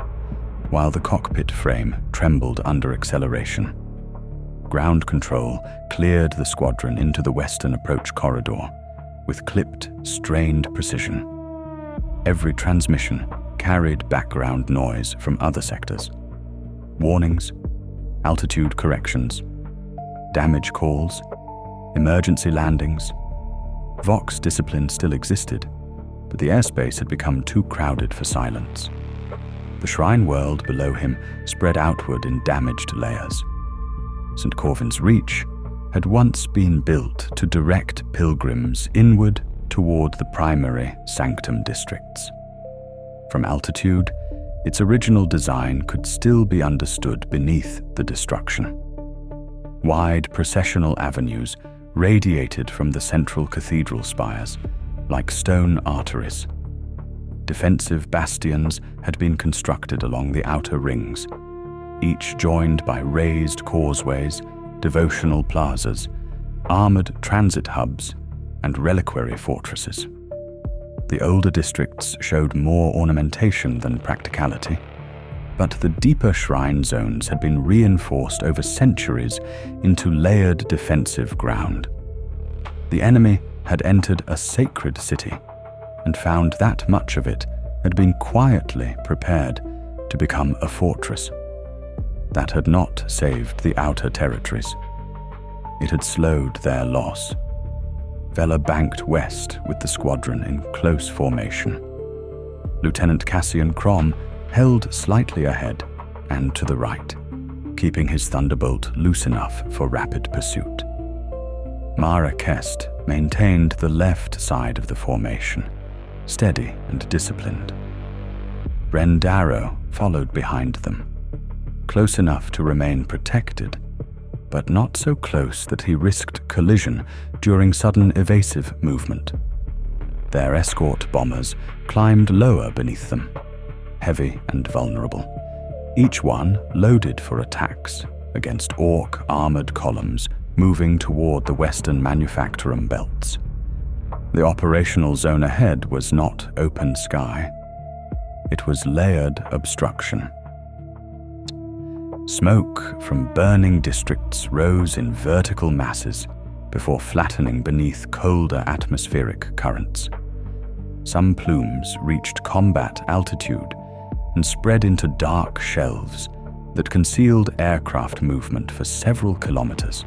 while the cockpit frame trembled under acceleration. Ground control cleared the squadron into the western approach corridor with clipped, strained precision. Every transmission carried background noise from other sectors. Warnings, altitude corrections, damage calls, emergency landings. Vox discipline still existed, but the airspace had become too crowded for silence. The Shrine World below him spread outward in damaged layers. St. Corvin's Reach had once been built to direct pilgrims inward toward the primary sanctum districts. From altitude, its original design could still be understood beneath the destruction. Wide processional avenues radiated from the central cathedral spires like stone arteries. Defensive bastions had been constructed along the outer rings, each joined by raised causeways, devotional plazas, armored transit hubs, and reliquary fortresses. The older districts showed more ornamentation than practicality, but the deeper shrine zones had been reinforced over centuries into layered defensive ground. The enemy had entered a sacred city and found that much of it had been quietly prepared to become a fortress. that had not saved the outer territories. It had slowed their loss. Veller banked west with the squadron in close formation. Lieutenant Cassian Crom held slightly ahead and to the right, keeping his Thunderbolt loose enough for rapid pursuit. Mara Kest maintained the left side of the formation, steady and disciplined. Rhen Darrow followed behind them, close enough to remain protected, but not so close that he risked collision during sudden evasive movement. Their escort bombers climbed lower beneath them, heavy and vulnerable, each one loaded for attacks against Orc armored columns moving toward the western manufactorum belts. The operational zone ahead was not open sky. It was layered obstruction. Smoke from burning districts rose in vertical masses before flattening beneath colder atmospheric currents. Some plumes reached combat altitude and spread into dark shelves that concealed aircraft movement for several kilometers.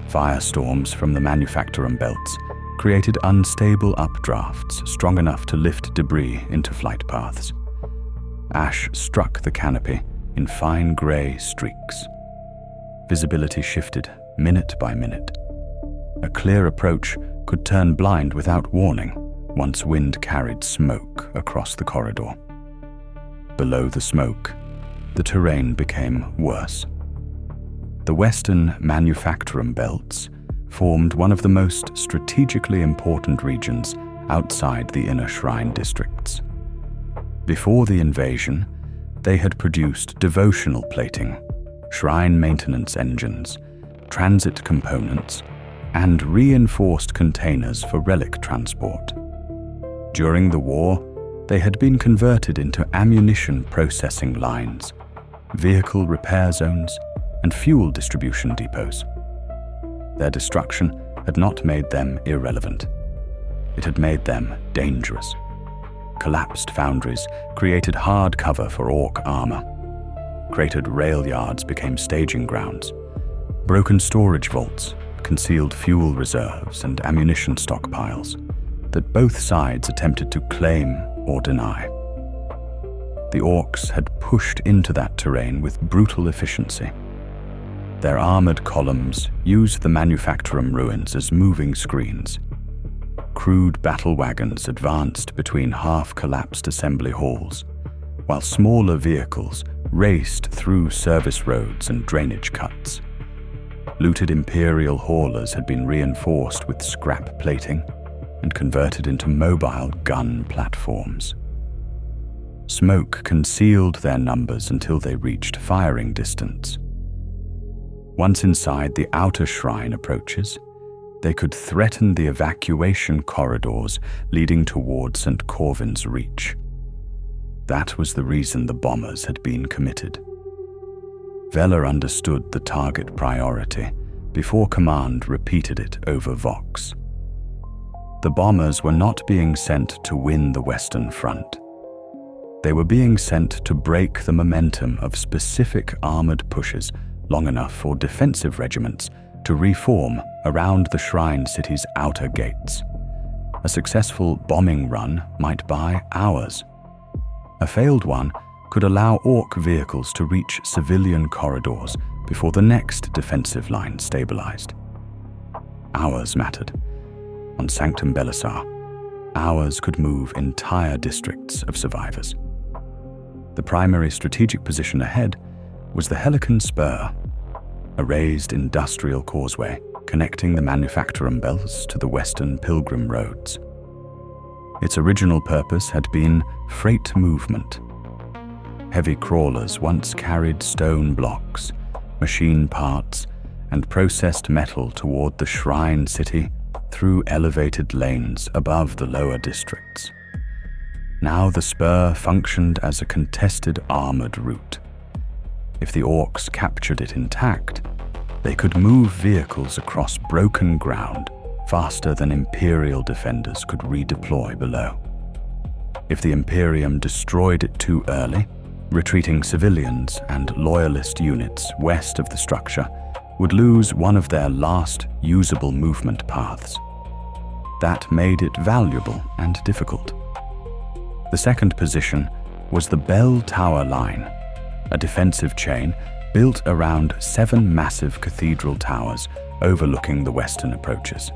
Firestorms from the manufactorum belts created unstable updrafts strong enough to lift debris into flight paths. Ash struck the canopy in fine gray streaks. Visibility shifted minute by minute. A clear approach could turn blind without warning once wind carried smoke across the corridor. Below the smoke, the terrain became worse. The western manufactorum belts formed one of the most strategically important regions outside the inner shrine districts. Before the invasion, they had produced devotional plating, shrine maintenance engines, transit components, and reinforced containers for relic transport. During the war, they had been converted into ammunition processing lines, vehicle repair zones, and fuel distribution depots. Their destruction had not made them irrelevant. It had made them dangerous. Collapsed foundries created hard cover for Orc armor. Cratered rail yards became staging grounds. Broken storage vaults concealed fuel reserves and ammunition stockpiles that both sides attempted to claim or deny. The Orcs had pushed into that terrain with brutal efficiency. Their armored columns used the manufactorum ruins as moving screens. Crude battle wagons advanced between half-collapsed assembly halls, while smaller vehicles raced through service roads and drainage cuts. Looted Imperial haulers had been reinforced with scrap plating and converted into mobile gun platforms. Smoke concealed their numbers until they reached firing distance. Once inside the outer shrine approaches, they could threaten the evacuation corridors leading toward St. Corvin's reach. That was the reason the bombers had been committed. Veller understood the target priority before command repeated it over Vox. The bombers were not being sent to win the Western Front. They were being sent to break the momentum of specific armored pushes long enough for defensive regiments to reform around the Shrine City's outer gates. A successful bombing run might buy hours. A failed one could allow Orc vehicles to reach civilian corridors before the next defensive line stabilized. Hours mattered. On Sanctum Belisar, hours could move entire districts of survivors. The primary strategic position ahead was the Helican Spur, a raised industrial causeway connecting the manufactorum belts to the western pilgrim roads. Its original purpose had been freight movement. Heavy crawlers once carried stone blocks, machine parts, and processed metal toward the Shrine City through elevated lanes above the lower districts. Now the spur functioned as a contested armored route. If the Orcs captured it intact, they could move vehicles across broken ground faster than Imperial defenders could redeploy below. If the Imperium destroyed it too early, Retreating civilians and loyalist units west of the structure would lose one of their last usable movement paths. That made it valuable and difficult. The second position was the Bell Tower Line, a defensive chain built around 7 massive cathedral towers overlooking the western approaches.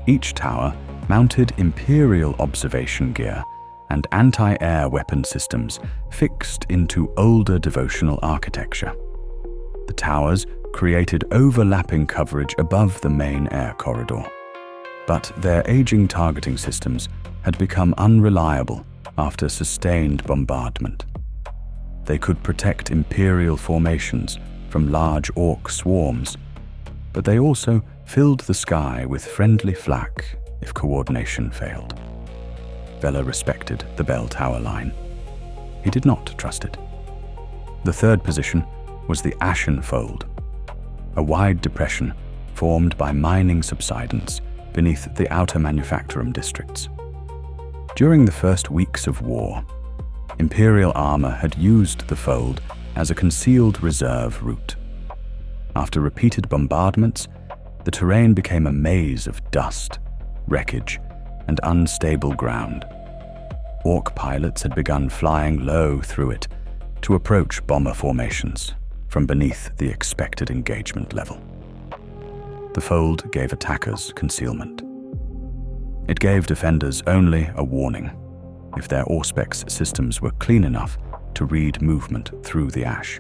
Each tower mounted Imperial observation gear and anti-air weapon systems fixed into older devotional architecture. The towers created overlapping coverage above the main air corridor, but their aging targeting systems had become unreliable after sustained bombardment. They could protect Imperial formations from large Orc swarms, but they also filled the sky with friendly flak if coordination failed. Veller respected the Bell Tower Line. He did not trust it. The third position was the Ashen Fold, a wide depression formed by mining subsidence beneath the outer manufactorum districts. During the first weeks of war, Imperial armor had used the fold as a concealed reserve route. After repeated bombardments, the terrain became a maze of dust, wreckage, and unstable ground. Orc pilots had begun flying low through it to approach bomber formations from beneath the expected engagement level. The fold gave attackers concealment. It gave defenders only a warning if their Auspex systems were clean enough to read movement through the ash.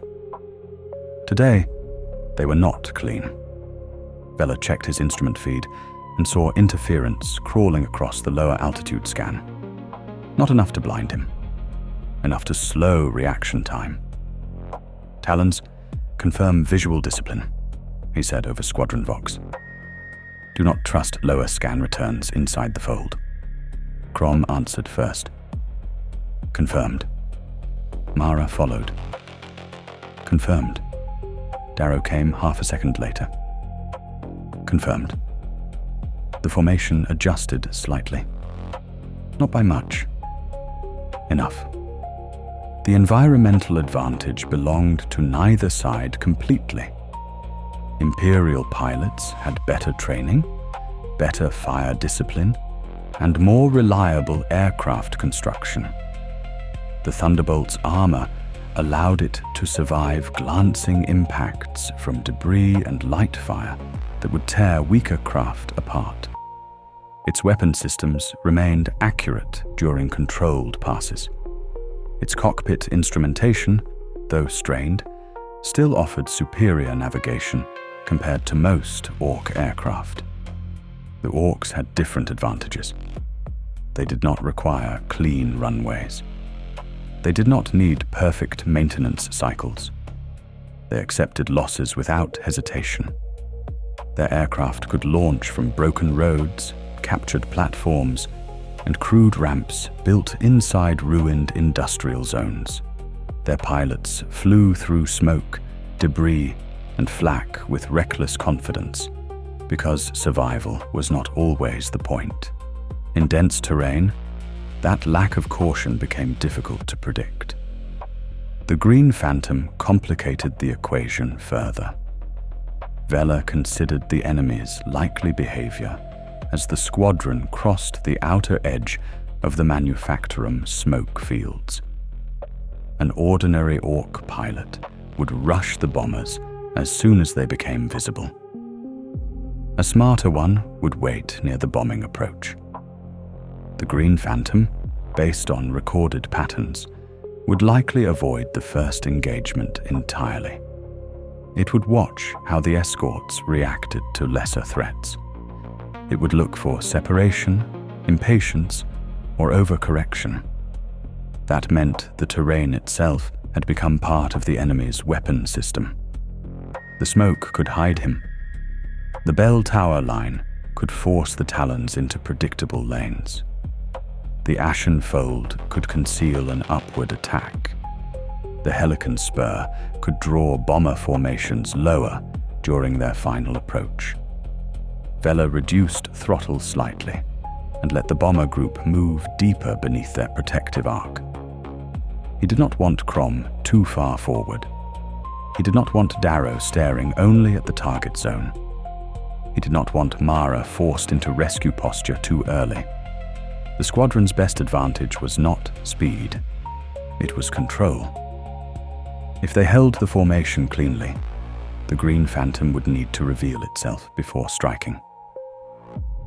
Today, they were not clean. Veller checked his instrument feed and saw interference crawling across the lower altitude scan. Not enough to blind him, enough to slow reaction time. Talons, confirm visual discipline, he said over Squadron Vox. Do not trust lower scan returns inside the fold. Crom answered first. Confirmed. Mara followed. Confirmed. Darrow came half a second later. Confirmed. The formation adjusted slightly. Not by much. Enough. The environmental advantage belonged to neither side completely. Imperial pilots had better training, better fire discipline, and more reliable aircraft construction. The Thunderbolt's armor allowed it to survive glancing impacts from debris and light fire that would tear weaker craft apart. Its weapon systems remained accurate during controlled passes. Its cockpit instrumentation, though strained, still offered superior navigation compared to most Orc aircraft. The Orcs had different advantages. They did not require clean runways. They did not need perfect maintenance cycles. They accepted losses without hesitation. Their aircraft could launch from broken roads, captured platforms, and crude ramps built inside ruined industrial zones. Their pilots flew through smoke, debris, and flak with reckless confidence, because survival was not always the point. In dense terrain, that lack of caution became difficult to predict. The Green Phantom complicated the equation further. Veller considered the enemy's likely behavior as the squadron crossed the outer edge of the manufactorum smoke fields. An ordinary Orc pilot would rush the bombers as soon as they became visible. A smarter one would wait near the bombing approach. The Green Phantom, based on recorded patterns, would likely avoid the first engagement entirely. It would watch how the escorts reacted to lesser threats. It would look for separation, impatience, or overcorrection. That meant the terrain itself had become part of the enemy's weapon system. The smoke could hide him. The Bell Tower Line could force the Talons into predictable lanes. The Ashen Fold could conceal an upward attack. The Helican Spur could draw bomber formations lower during their final approach. Veller reduced throttle slightly and let the bomber group move deeper beneath their protective arc. He did not want Crom too far forward. He did not want Darrow staring only at the target zone. He did not want Mara forced into rescue posture too early. The squadron's best advantage was not speed. It was control. If they held the formation cleanly, the Green Phantom would need to reveal itself before striking.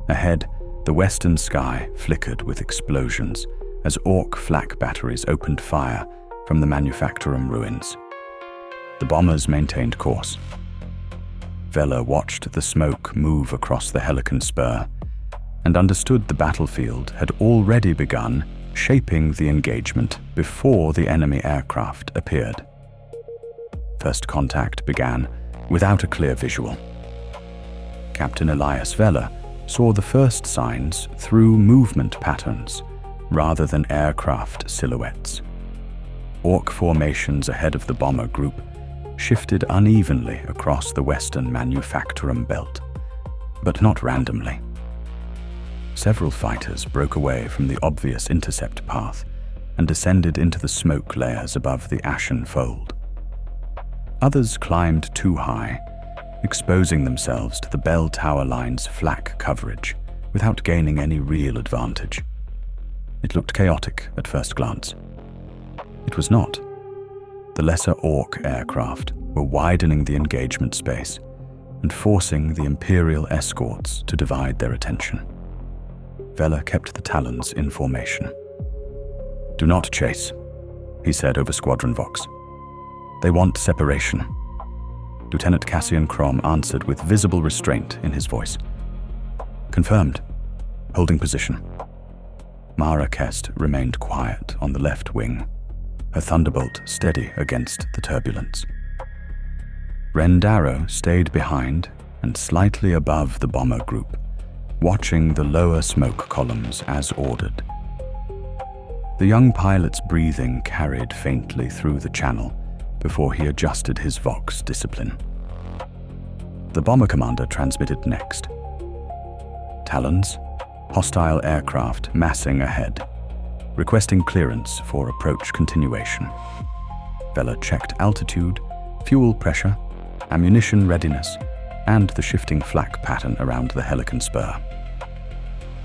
Ahead, the western sky flickered with explosions as Orc flak batteries opened fire from the manufactorum ruins. The bombers maintained course. Veller watched the smoke move across the Helican Spur and understood the battlefield had already begun shaping the engagement before the enemy aircraft appeared. First contact began without a clear visual. Captain Elias Veller saw the first signs through movement patterns rather than aircraft silhouettes. Orc formations ahead of the bomber group shifted unevenly across the western manufactorum belt, but not randomly. Several fighters broke away from the obvious intercept path and descended into the smoke layers above the ashen fold. Others climbed too high, exposing themselves to the bell tower line's flak coverage without gaining any real advantage. It looked chaotic at first glance. It was not. The lesser Orc aircraft were widening the engagement space and forcing the Imperial escorts to divide their attention. Veller kept the Talons in formation. "Do not chase," he said over Squadron Vox. "They want separation." Lieutenant Cassian Crom answered with visible restraint in his voice. "Confirmed. Holding position." Mara Kest remained quiet on the left wing, her Thunderbolt steady against the turbulence. Rhen Darrow stayed behind and slightly above the bomber group, watching the lower smoke columns as ordered. The young pilot's breathing carried faintly through the channel before he adjusted his Vox discipline. The bomber commander transmitted next. Talons, hostile aircraft massing ahead, requesting clearance for approach continuation. Veller checked altitude, fuel pressure, ammunition readiness, and the shifting flak pattern around the Helican Spur.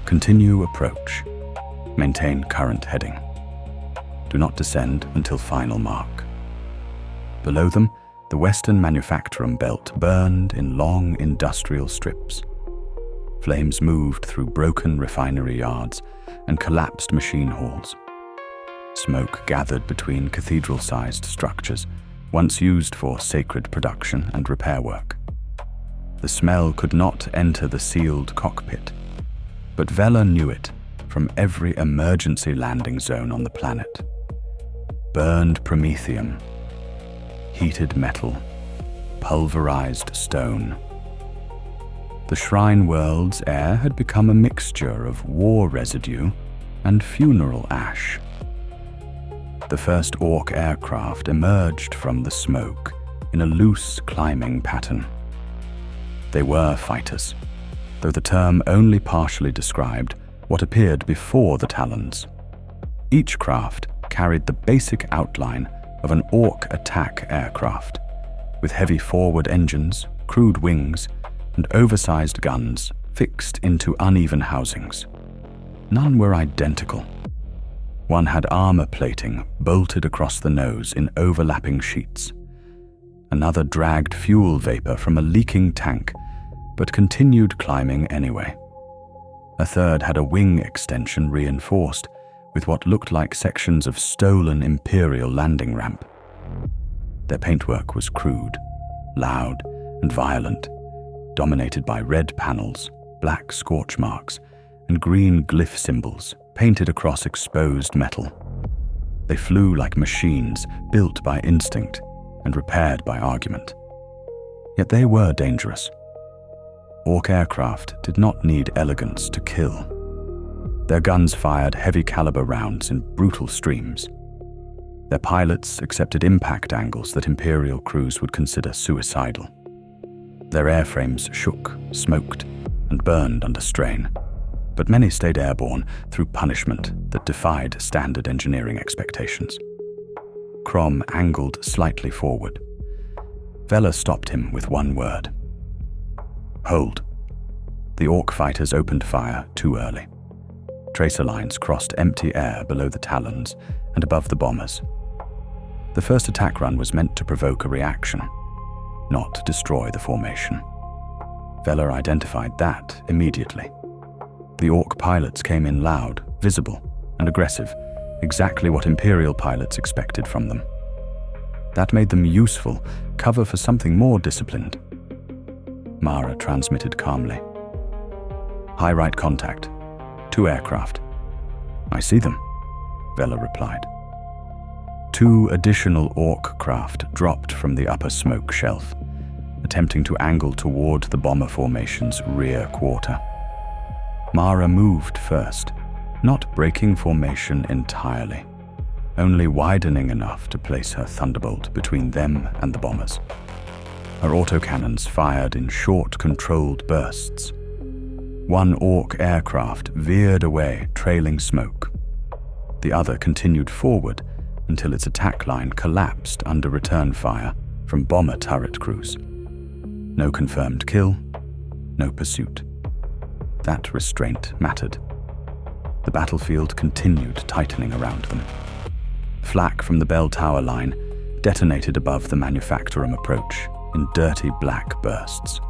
Continue approach. Maintain current heading. Do not descend until final mark. Below them, the western manufactorum belt burned in long industrial strips. Flames moved through broken refinery yards and collapsed machine halls. Smoke gathered between cathedral-sized structures, once used for sacred production and repair work. The smell could not enter the sealed cockpit, but Veller knew it from every emergency landing zone on the planet. Burned promethium, heated metal, pulverized stone. The Shrine World's air had become a mixture of war residue and funeral ash. The first Orc aircraft emerged from the smoke in a loose climbing pattern. They were fighters, though the term only partially described what appeared before the Talons. Each craft carried the basic outline of an Orc attack aircraft, with heavy forward engines, crude wings, and oversized guns fixed into uneven housings. None were identical. One had armor plating bolted across the nose in overlapping sheets. Another dragged fuel vapor from a leaking tank, but continued climbing anyway. A third had a wing extension reinforced with what looked like sections of stolen Imperial landing ramp. Their paintwork was crude, loud, and violent, dominated by red panels, black scorch marks, and green glyph symbols painted across exposed metal. They flew like machines built by instinct and repaired by argument. Yet they were dangerous. Orc aircraft did not need elegance to kill. Their guns fired heavy caliber rounds in brutal streams. Their pilots accepted impact angles that Imperial crews would consider suicidal. Their airframes shook, smoked, and burned under strain, but many stayed airborne through punishment that defied standard engineering expectations. Crom angled slightly forward. Veller stopped him with one word. Hold. The Orc fighters opened fire too early. Tracer lines crossed empty air below the Talons and above the bombers. The first attack run was meant to provoke a reaction, not destroy the formation. Veller identified that immediately. The Orc pilots came in loud, visible, and aggressive, exactly what Imperial pilots expected from them. That made them useful cover for something more disciplined. Mara transmitted calmly. High right contact. 2 aircraft. I see them, Veller replied. 2 additional Orc craft dropped from the upper smoke shelf, attempting to angle toward the bomber formation's rear quarter. Mara moved first, not breaking formation entirely, only widening enough to place her Thunderbolt between them and the bombers. Her autocannons fired in short, controlled bursts. 1 Orc aircraft veered away, trailing smoke. The other continued forward until its attack line collapsed under return fire from bomber turret crews. No confirmed kill, no pursuit. That restraint mattered. The battlefield continued tightening around them. Flak from the bell tower line detonated above the manufactorum approach in dirty black bursts.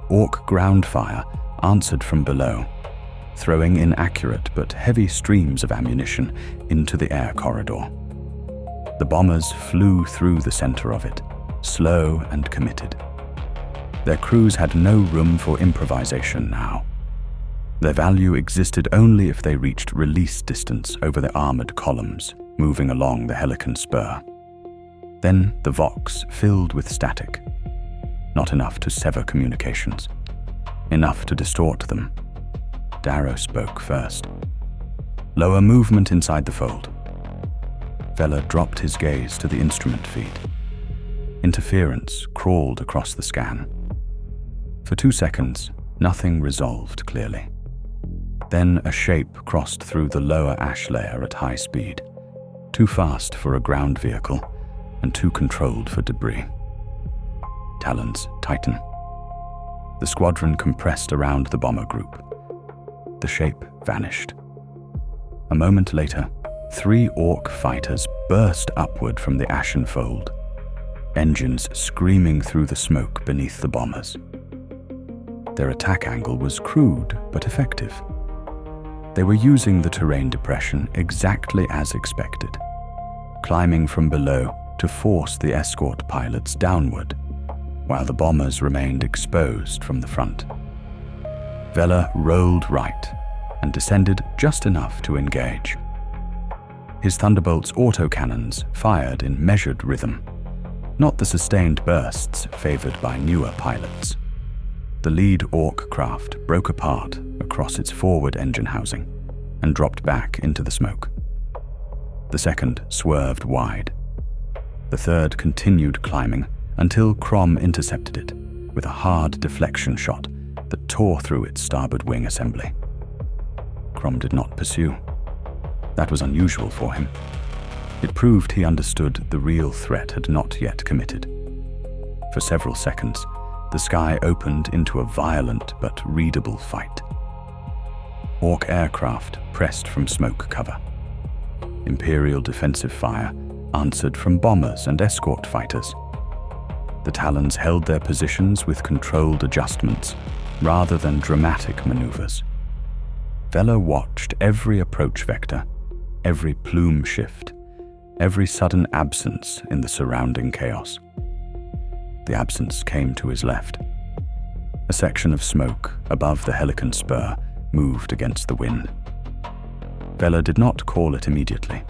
Orc ground fire answered from below, throwing inaccurate but heavy streams of ammunition into the air corridor. The bombers flew through the center of it, slow and committed. Their crews had no room for improvisation now. Their value existed only if they reached release distance over the armored columns moving along the Helican spur. Then the Vox filled with static. Not enough to sever communications. Enough to distort them. Darrow spoke first. Lower movement inside the fold. Veller dropped his gaze to the instrument feed. Interference crawled across the scan. For 2 seconds, nothing resolved clearly. Then a shape crossed through the lower ash layer at high speed, too fast for a ground vehicle and too controlled for debris. Talons tighten. The squadron compressed around the bomber group. The shape vanished. A moment later, 3 Orc fighters burst upward from the ashen fold, engines screaming through the smoke beneath the bombers. Their attack angle was crude but effective. They were using the terrain depression exactly as expected, climbing from below to force the escort pilots downward, while the bombers remained exposed from the front. Veller rolled right and descended just enough to engage. His Thunderbolt's autocannons fired in measured rhythm, not the sustained bursts favored by newer pilots. The lead Orc craft broke apart across its forward engine housing and dropped back into the smoke. The second swerved wide. The third continued climbing until Crom intercepted it with a hard deflection shot that tore through its starboard wing assembly. Crom did not pursue. That was unusual for him. It proved he understood the real threat had not yet committed. For several seconds, the sky opened into a violent but readable fight. Orc aircraft pressed from smoke cover. Imperial defensive fire answered from bombers and escort fighters. The Talons held their positions with controlled adjustments rather than dramatic maneuvers. Veller watched every approach vector, every plume shift, every sudden absence in the surrounding chaos. The absence came to his left. A section of smoke above the Helican spur moved against the wind. Veller did not call it immediately.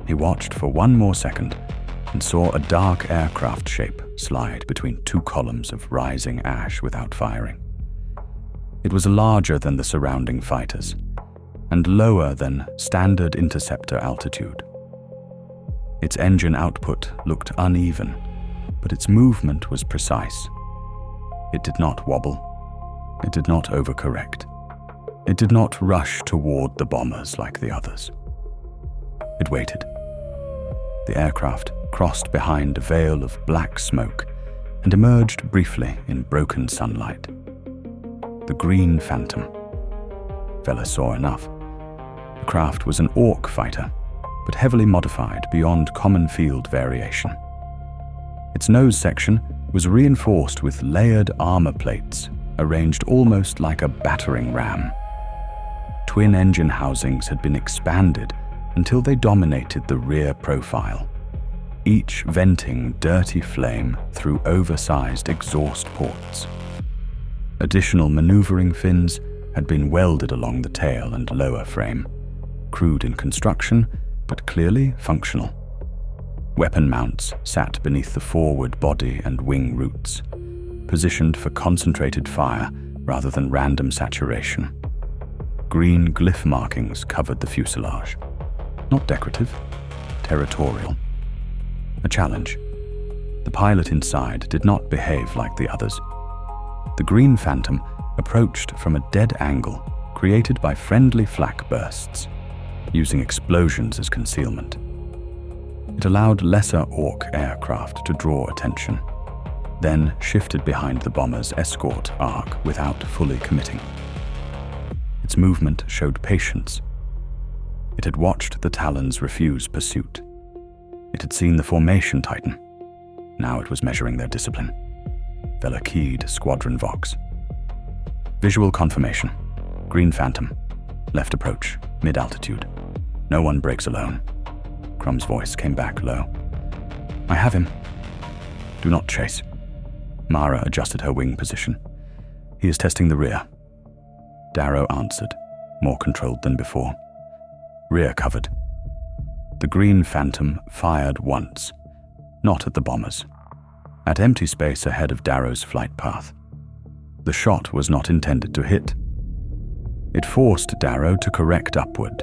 He watched for 1 more second and saw a dark aircraft shape slide between 2 columns of rising ash without firing. It was larger than the surrounding fighters and lower than standard interceptor altitude. Its engine output looked uneven, but its movement was precise. It did not wobble. It did not overcorrect. It did not rush toward the bombers like the others. It waited. The aircraft crossed behind a veil of black smoke and emerged briefly in broken sunlight. The Green Phantom. Veller saw enough. The craft was an Orc fighter, but heavily modified beyond common field variation. Its nose section was reinforced with layered armor plates, arranged almost like a battering ram. Twin engine housings had been expanded until they dominated the rear profile, each venting dirty flame through oversized exhaust ports. Additional maneuvering fins had been welded along the tail and lower frame, crude in construction, but clearly functional. Weapon mounts sat beneath the forward body and wing roots, positioned for concentrated fire rather than random saturation. Green glyph markings covered the fuselage. Not decorative, territorial. A challenge. The pilot inside did not behave like the others. The Green Phantom approached from a dead angle created by friendly flak bursts, using explosions as concealment. It allowed lesser Orc aircraft to draw attention, then shifted behind the bomber's escort arc without fully committing. Its movement showed patience. It had watched the Talons refuse pursuit. It had seen the formation tighten. Now it was measuring their discipline. Veller keyed Squadron Vox. Visual confirmation. Green Phantom. Left approach, mid-altitude. No one breaks alone. Crom's voice came back low. I have him. Do not chase. Mara adjusted her wing position. He is testing the rear. Darrow answered, more controlled than before. Rear covered. The Green Phantom fired once, not at the bombers, at empty space ahead of Darrow's flight path. The shot was not intended to hit. It forced Darrow to correct upward,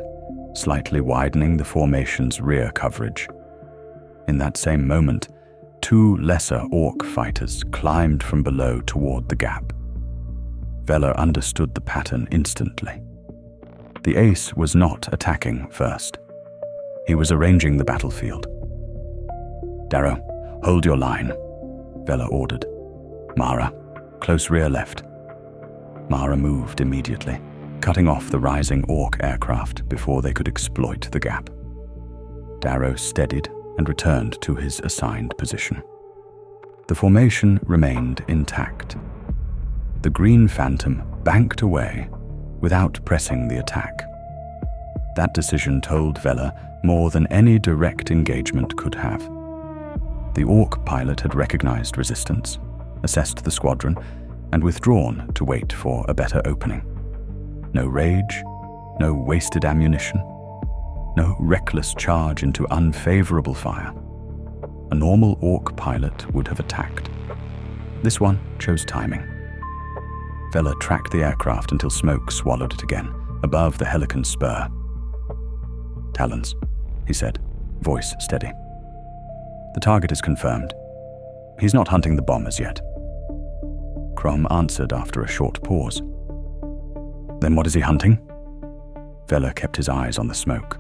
slightly widening the formation's rear coverage. In that same moment, two lesser Orc fighters climbed from below toward the gap. Veller understood the pattern instantly. The ace was not attacking first. He was arranging the battlefield. Darrow, hold your line, Veller ordered. Mara, close rear left. Mara moved immediately, cutting off the rising Orc aircraft before they could exploit the gap. Darrow steadied and returned to his assigned position. The formation remained intact. The Green Phantom banked away without pressing the attack. That decision told Veller more than any direct engagement could have. The Orc pilot had recognized resistance, assessed the squadron, and withdrawn to wait for a better opening. No rage, no wasted ammunition, no reckless charge into unfavorable fire. A normal Orc pilot would have attacked. This one chose timing. Veller tracked the aircraft until smoke swallowed it again, above the Helican spur. Talons, he said, voice steady. The target is confirmed. He's not hunting the bombers yet. Crom answered after a short pause. Then what is he hunting? Veller kept his eyes on the smoke.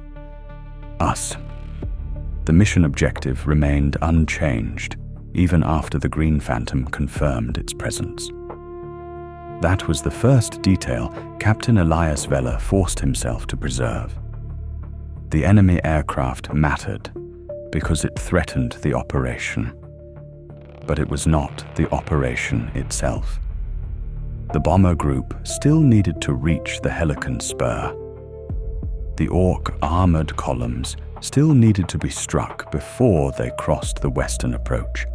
Us. The mission objective remained unchanged, even after the Green Phantom confirmed its presence. That was the first detail Captain Elias Veller forced himself to preserve. The enemy aircraft mattered because it threatened the operation. But it was not the operation itself. The bomber group still needed to reach the Helican spur. The Orc armored columns still needed to be struck before they crossed the western approach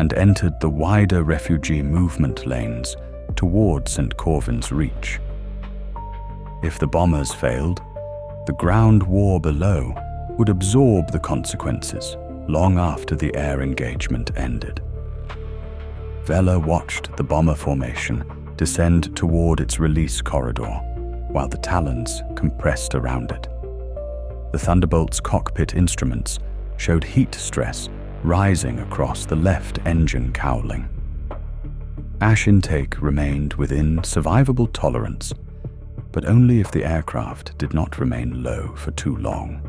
and entered the wider refugee movement lanes toward St. Corvin's reach. If the bombers failed, the ground war below would absorb the consequences long after the air engagement ended. Veller watched the bomber formation descend toward its release corridor, while the Talons compressed around it. The Thunderbolt's cockpit instruments showed heat stress rising across the left engine cowling. Ash intake remained within survivable tolerance, but only if the aircraft did not remain low for too long.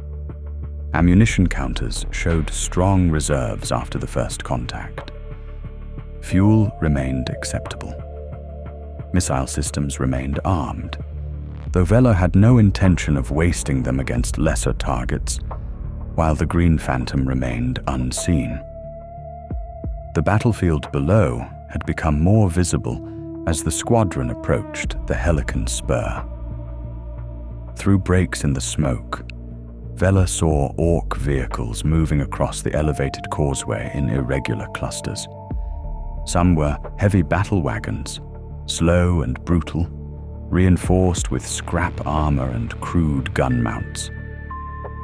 Ammunition counters showed strong reserves after the first contact. Fuel remained acceptable. Missile systems remained armed, though Veller had no intention of wasting them against lesser targets, while the Green Phantom remained unseen. The battlefield below had become more visible as the squadron approached the Helican Spur. Through breaks in the smoke, Veller saw Orc vehicles moving across the elevated causeway in irregular clusters. Some were heavy battle wagons, slow and brutal, reinforced with scrap armor and crude gun mounts.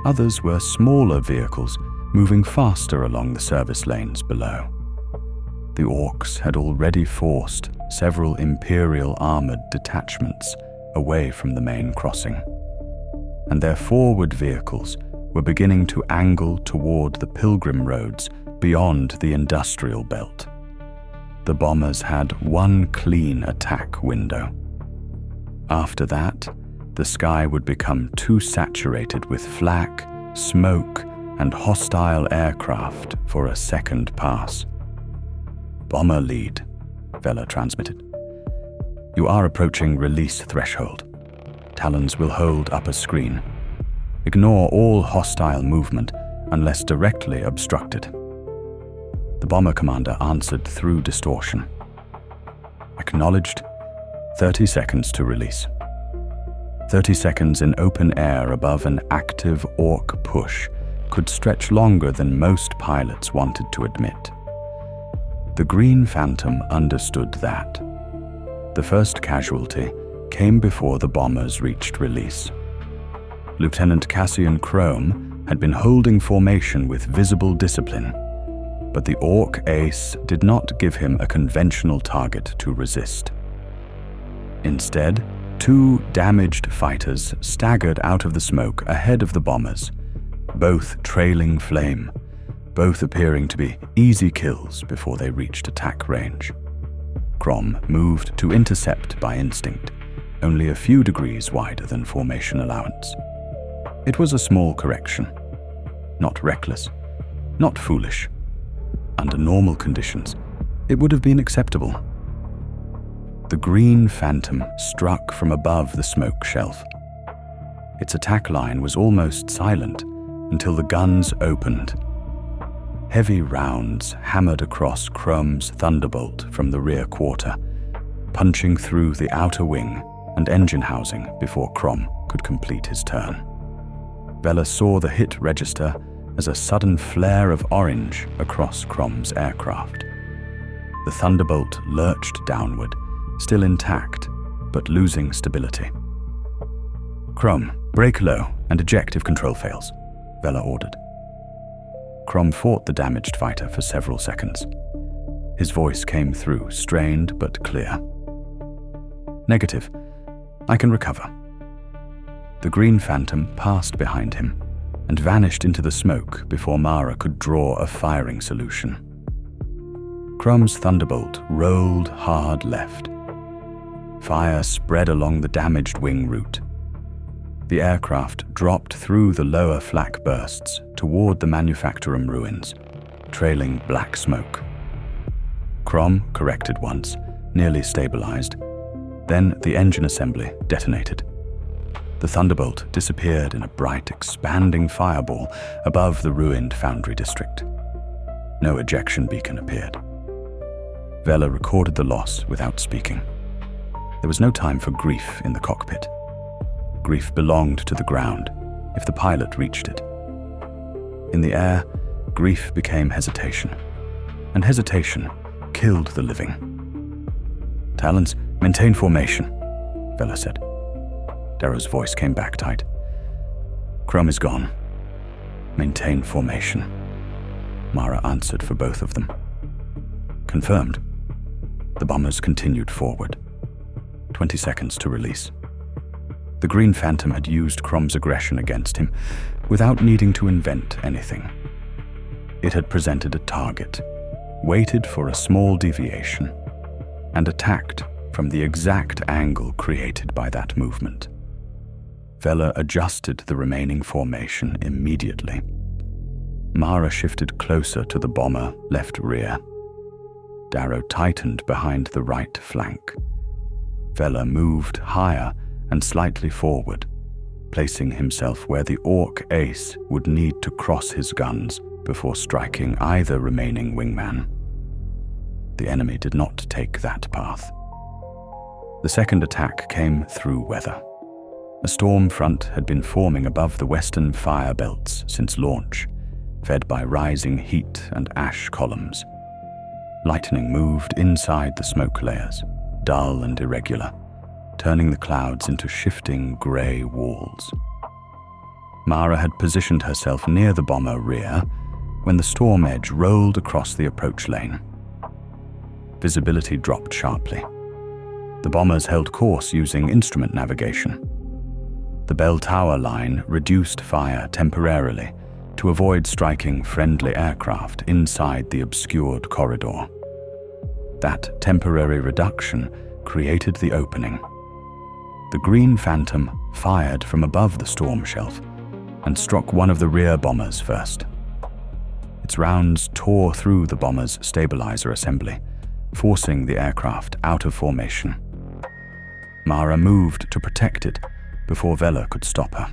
Others were smaller vehicles moving faster along the service lanes below. The Orcs had already forced several Imperial armored detachments away from the main crossing, and their forward vehicles were beginning to angle toward the pilgrim roads beyond the industrial belt. The bombers had one clean attack window. After that, the sky would become too saturated with flak, smoke, and hostile aircraft for a second pass. "Bomber lead," Veller transmitted. "You are approaching release threshold. Talons will hold upper screen. Ignore all hostile movement unless directly obstructed." The bomber commander answered through distortion. "Acknowledged. 30 seconds to release." 30 seconds in open air above an active Orc push could stretch longer than most pilots wanted to admit. The Green Phantom understood that. The first casualty came before the bombers reached release. Lieutenant Cassian Crom had been holding formation with visible discipline, but the Orc ace did not give him a conventional target to resist. Instead, 2 damaged fighters staggered out of the smoke ahead of the bombers, both trailing flame, both appearing to be easy kills before they reached attack range. Crom moved to intercept by instinct, only a few degrees wider than formation allowance. It was a small correction. Not reckless, not foolish. Under normal conditions, it would have been acceptable. The Green Phantom struck from above the smoke shelf. Its attack line was almost silent until the guns opened. Heavy rounds hammered across Crom's Thunderbolt from the rear quarter, punching through the outer wing and engine housing before Crom could complete his turn. Veller saw the hit register as a sudden flare of orange across Crom's aircraft. The Thunderbolt lurched downward, still intact, but losing stability. "Crom, brake low and eject if control fails," Veller ordered. Crom fought the damaged fighter for several seconds. His voice came through, strained but clear. "Negative. I can recover." The Green Phantom passed behind him and vanished into the smoke before Mara could draw a firing solution. Crom's Thunderbolt rolled hard left. Fire spread along the damaged wing route. The aircraft dropped through the lower flak bursts toward the manufactorum ruins, trailing black smoke. Crom corrected once, nearly stabilized. Then the engine assembly detonated. The Thunderbolt disappeared in a bright, expanding fireball above the ruined foundry district. No ejection beacon appeared. Veller recorded the loss without speaking. There was no time for grief in the cockpit. Grief belonged to the ground, if the pilot reached it. In the air, grief became hesitation, and hesitation killed the living. "Talons, maintain formation," Veller said. Darrow's voice came back tight. "Crom is gone. Maintain formation," Mara answered for both of them. "Confirmed." The bombers continued forward. 20 seconds to release. The Green Phantom had used Crom's aggression against him without needing to invent anything. It had presented a target, waited for a small deviation, and attacked from the exact angle created by that movement. Veller adjusted the remaining formation immediately. Mara shifted closer to the bomber left rear. Darrow tightened behind the right flank. Veller moved higher and slightly forward, placing himself where the Orc ace would need to cross his guns before striking either remaining wingman. The enemy did not take that path. The second attack came through weather. A storm front had been forming above the western fire belts since launch, fed by rising heat and ash columns. Lightning moved inside the smoke layers, dull and irregular, turning the clouds into shifting grey walls. Mara had positioned herself near the bomber rear when the storm edge rolled across the approach lane. Visibility dropped sharply. The bombers held course using instrument navigation. The bell tower line reduced fire temporarily to avoid striking friendly aircraft inside the obscured corridor. That temporary reduction created the opening. The Green Phantom fired from above the storm shelf and struck one of the rear bombers first. Its rounds tore through the bomber's stabilizer assembly, forcing the aircraft out of formation. Mara moved to protect it before Veller could stop her.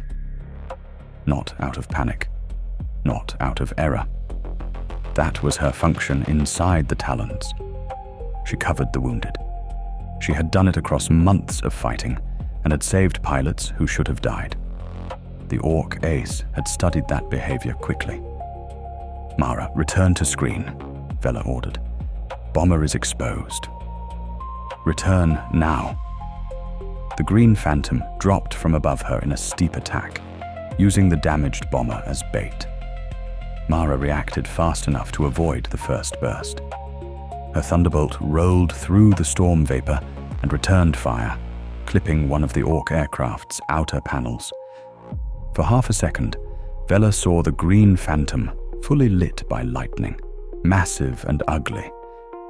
Not out of panic, not out of error. That was her function inside the Talons. She covered the wounded. She had done it across months of fighting and had saved pilots who should have died. The Orc ace had studied that behavior quickly. Mara, return to screen, Veller ordered. Bomber is exposed. Return now. The Green Phantom dropped from above her in a steep attack, using the damaged bomber as bait. Mara reacted fast enough to avoid the first burst. Her Thunderbolt rolled through the storm vapor and returned fire, clipping one of the Orc aircraft's outer panels. For half a second, Veller saw the Green Phantom fully lit by lightning, massive and ugly,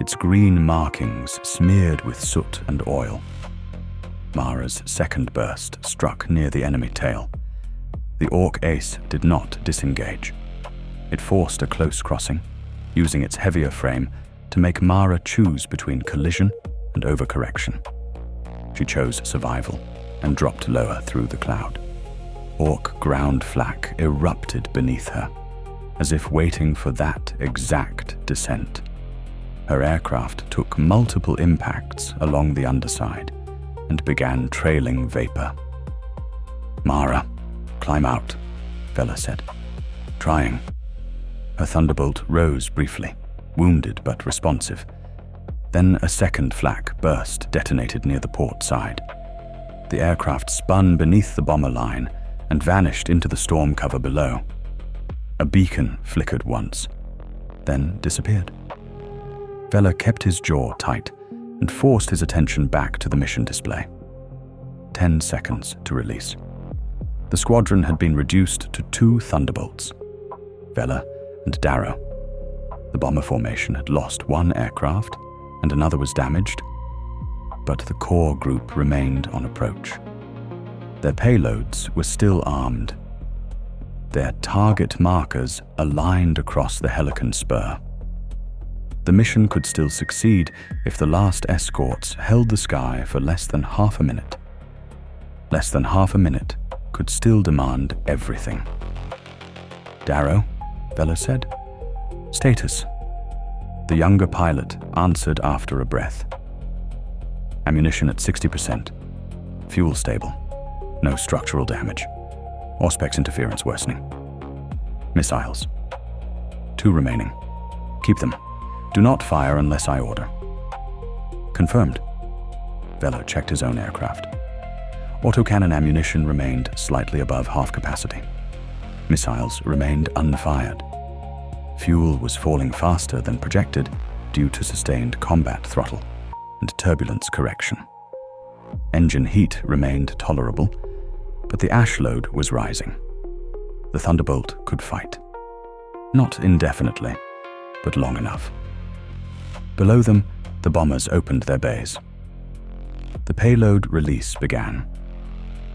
its green markings smeared with soot and oil. Mara's second burst struck near the enemy tail. The Orc ace did not disengage. It forced a close crossing, using its heavier frame to make Mara choose between collision and overcorrection. She chose survival and dropped lower through the cloud. Orc ground flak erupted beneath her, as if waiting for that exact descent. Her aircraft took multiple impacts along the underside and began trailing vapor. Mara, climb out, Veller said. Trying. Her Thunderbolt rose briefly, wounded but responsive. Then a second flak burst detonated near the port side. The aircraft spun beneath the bomber line and vanished into the storm cover below. A beacon flickered once, then disappeared. Veller kept his jaw tight and forced his attention back to the mission display. 10 seconds to release. The squadron had been reduced to 2 Thunderbolts, Veller and Darrow. The bomber formation had lost 1 aircraft and another was damaged, but the core group remained on approach. Their payloads were still armed. Their target markers aligned across the Helican Spur. The mission could still succeed if the last escorts held the sky for less than half a minute. Less than half a minute could still demand everything. Darrow, Veller said. Status. The younger pilot answered after a breath. Ammunition at 60%. Fuel stable. No structural damage. Auspex interference worsening. Missiles. 2 remaining. Keep them. Do not fire unless I order. Confirmed. Veller checked his own aircraft. Autocannon ammunition remained slightly above half capacity. Missiles remained unfired. Fuel was falling faster than projected due to sustained combat throttle and turbulence correction. Engine heat remained tolerable, but the ash load was rising. The Thunderbolt could fight. Not indefinitely, but long enough. Below them, the bombers opened their bays. The payload release began.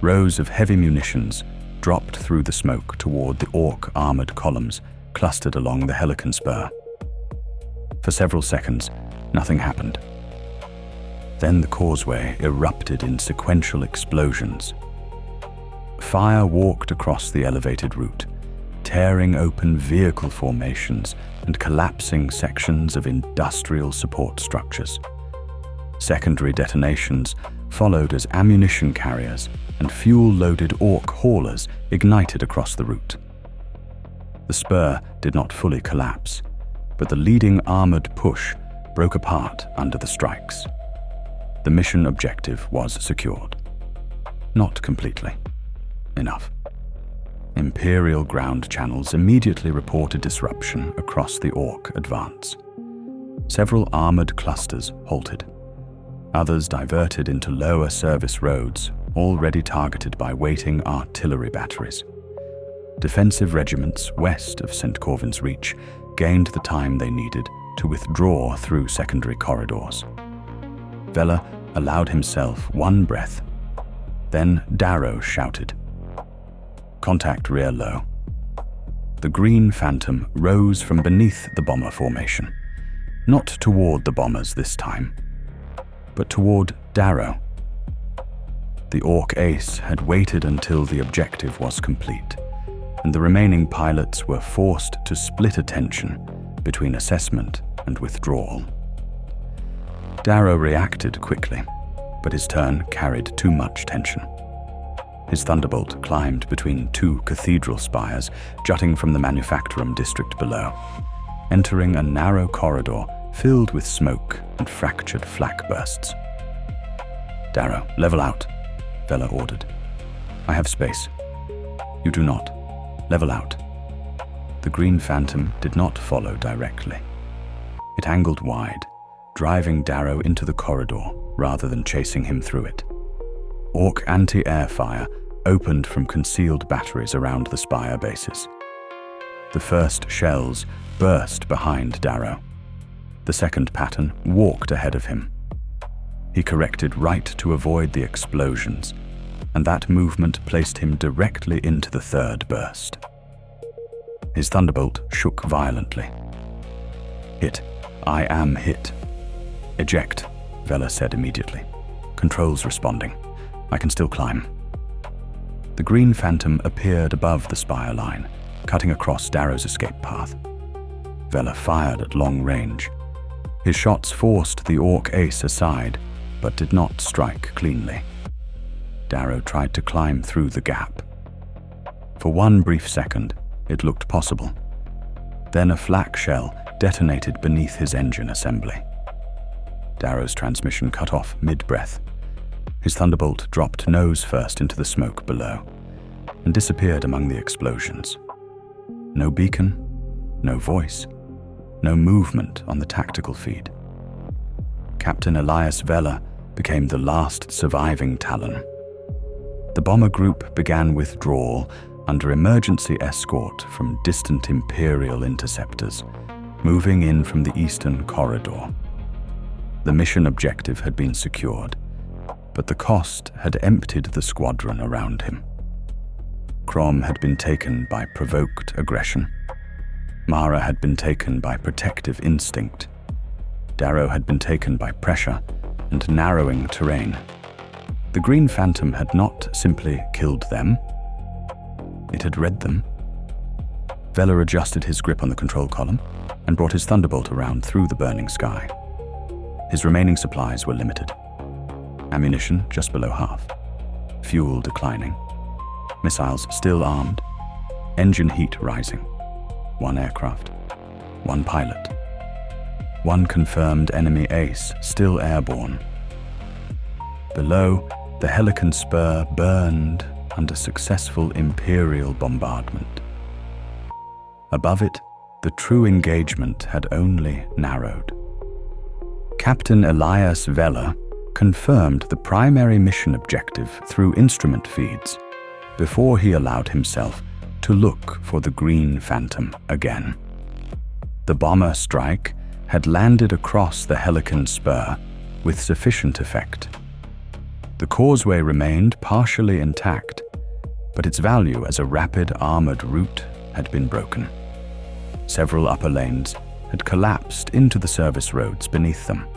Rows of heavy munitions dropped through the smoke toward the Orc armored columns clustered along the Helican spur. For several seconds, nothing happened. Then the causeway erupted in sequential explosions. Fire walked across the elevated route, tearing open vehicle formations and collapsing sections of industrial support structures. Secondary detonations followed as ammunition carriers and fuel-loaded orc haulers ignited across the route. The spur did not fully collapse, but the leading armored push broke apart under the strikes. The mission objective was secured. Not completely. Enough. Imperial ground channels immediately reported disruption across the Orc advance. Several armored clusters halted. Others diverted into lower service roads, already targeted by waiting artillery batteries. Defensive regiments west of St. Corvin's Reach gained the time they needed to withdraw through secondary corridors. Veller allowed himself one breath. Then Darrow shouted, "Contact rear low." The green phantom rose from beneath the bomber formation, not toward the bombers this time, but toward Darrow. The Orc ace had waited until the objective was complete, and the remaining pilots were forced to split attention between assessment and withdrawal. Darrow reacted quickly, but his turn carried too much tension. His Thunderbolt climbed between two cathedral spires jutting from the manufactorum district below, entering a narrow corridor filled with smoke and fractured flak bursts. "Darrow, level out," Veller ordered. "I have space." "You do not. Level out." The green phantom did not follow directly. It angled wide, driving Darrow into the corridor rather than chasing him through it. Orc anti-air fire opened from concealed batteries around the spire bases. The first shells burst behind Darrow. The second pattern walked ahead of him. He corrected right to avoid the explosions, and that movement placed him directly into the third burst. His Thunderbolt shook violently. "Hit. I am hit." "Eject," Veller said immediately. "Controls responding. I can still climb." The green phantom appeared above the spire line, cutting across Darrow's escape path. Veller fired at long range. His shots forced the Orc ace aside, but did not strike cleanly. Darrow tried to climb through the gap. For one brief second, it looked possible. Then a flak shell detonated beneath his engine assembly. Darrow's transmission cut off mid-breath. His Thunderbolt dropped nose first into the smoke below and disappeared among the explosions. No beacon, no voice, no movement on the tactical feed. Captain Elias Veller became the last surviving Talon. The bomber group began withdrawal under emergency escort from distant Imperial interceptors, moving in from the eastern corridor. The mission objective had been secured, but the cost had emptied the squadron around him. Crom had been taken by provoked aggression. Mara had been taken by protective instinct. Darrow had been taken by pressure and narrowing terrain. The green phantom had not simply killed them. It had read them. Veller adjusted his grip on the control column and brought his Thunderbolt around through the burning sky. His remaining supplies were limited. Ammunition just below half. Fuel declining. Missiles still armed. Engine heat rising. One aircraft. One pilot. One confirmed enemy ace still airborne. Below, the Helican spur burned under successful Imperial bombardment. Above it, the true engagement had only narrowed. Captain Elias Veller confirmed the primary mission objective through instrument feeds before he allowed himself to look for the green phantom again. The bomber strike had landed across the Helican spur with sufficient effect. The causeway remained partially intact, but its value as a rapid armored route had been broken. Several upper lanes had collapsed into the service roads beneath them.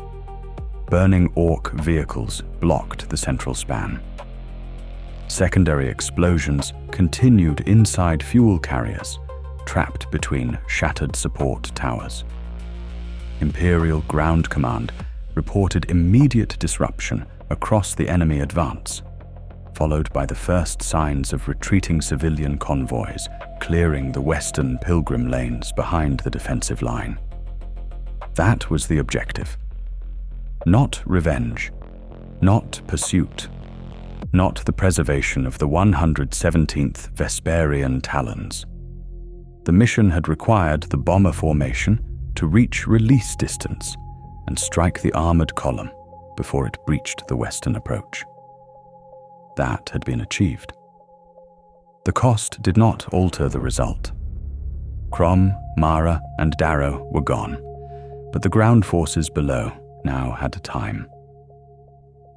Burning Orc vehicles blocked the central span. Secondary explosions continued inside fuel carriers, trapped between shattered support towers. Imperial Ground Command reported immediate disruption across the enemy advance, followed by the first signs of retreating civilian convoys clearing the western pilgrim lanes behind the defensive line. That was the objective. Not revenge, not pursuit, not the preservation of the 117th Vesperian Talons. The mission had required the bomber formation to reach release distance and strike the armored column before it breached the western approach. That had been achieved. The cost did not alter the result. Crom, Mara, and Darrow were gone, but the ground forces below now had time.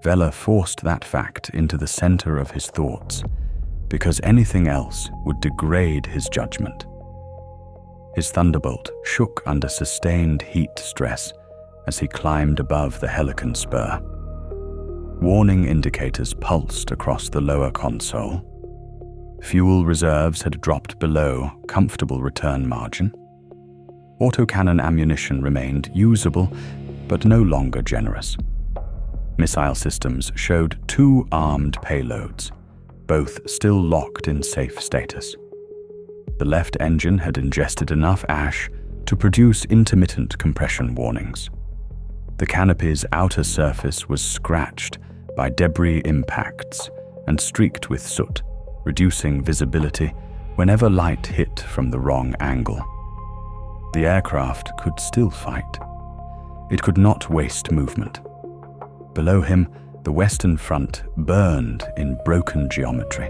Veller forced that fact into the center of his thoughts, because anything else would degrade his judgment. His Thunderbolt shook under sustained heat stress as he climbed above the Helican spur. Warning indicators pulsed across the lower console. Fuel reserves had dropped below comfortable return margin. Autocannon ammunition remained usable, but no longer generous. Missile systems showed 2 armed payloads, both still locked in safe status. The left engine had ingested enough ash to produce intermittent compression warnings. The canopy's outer surface was scratched by debris impacts and streaked with soot, reducing visibility whenever light hit from the wrong angle. The aircraft could still fight. It could not waste movement. Below him, the western front burned in broken geometry.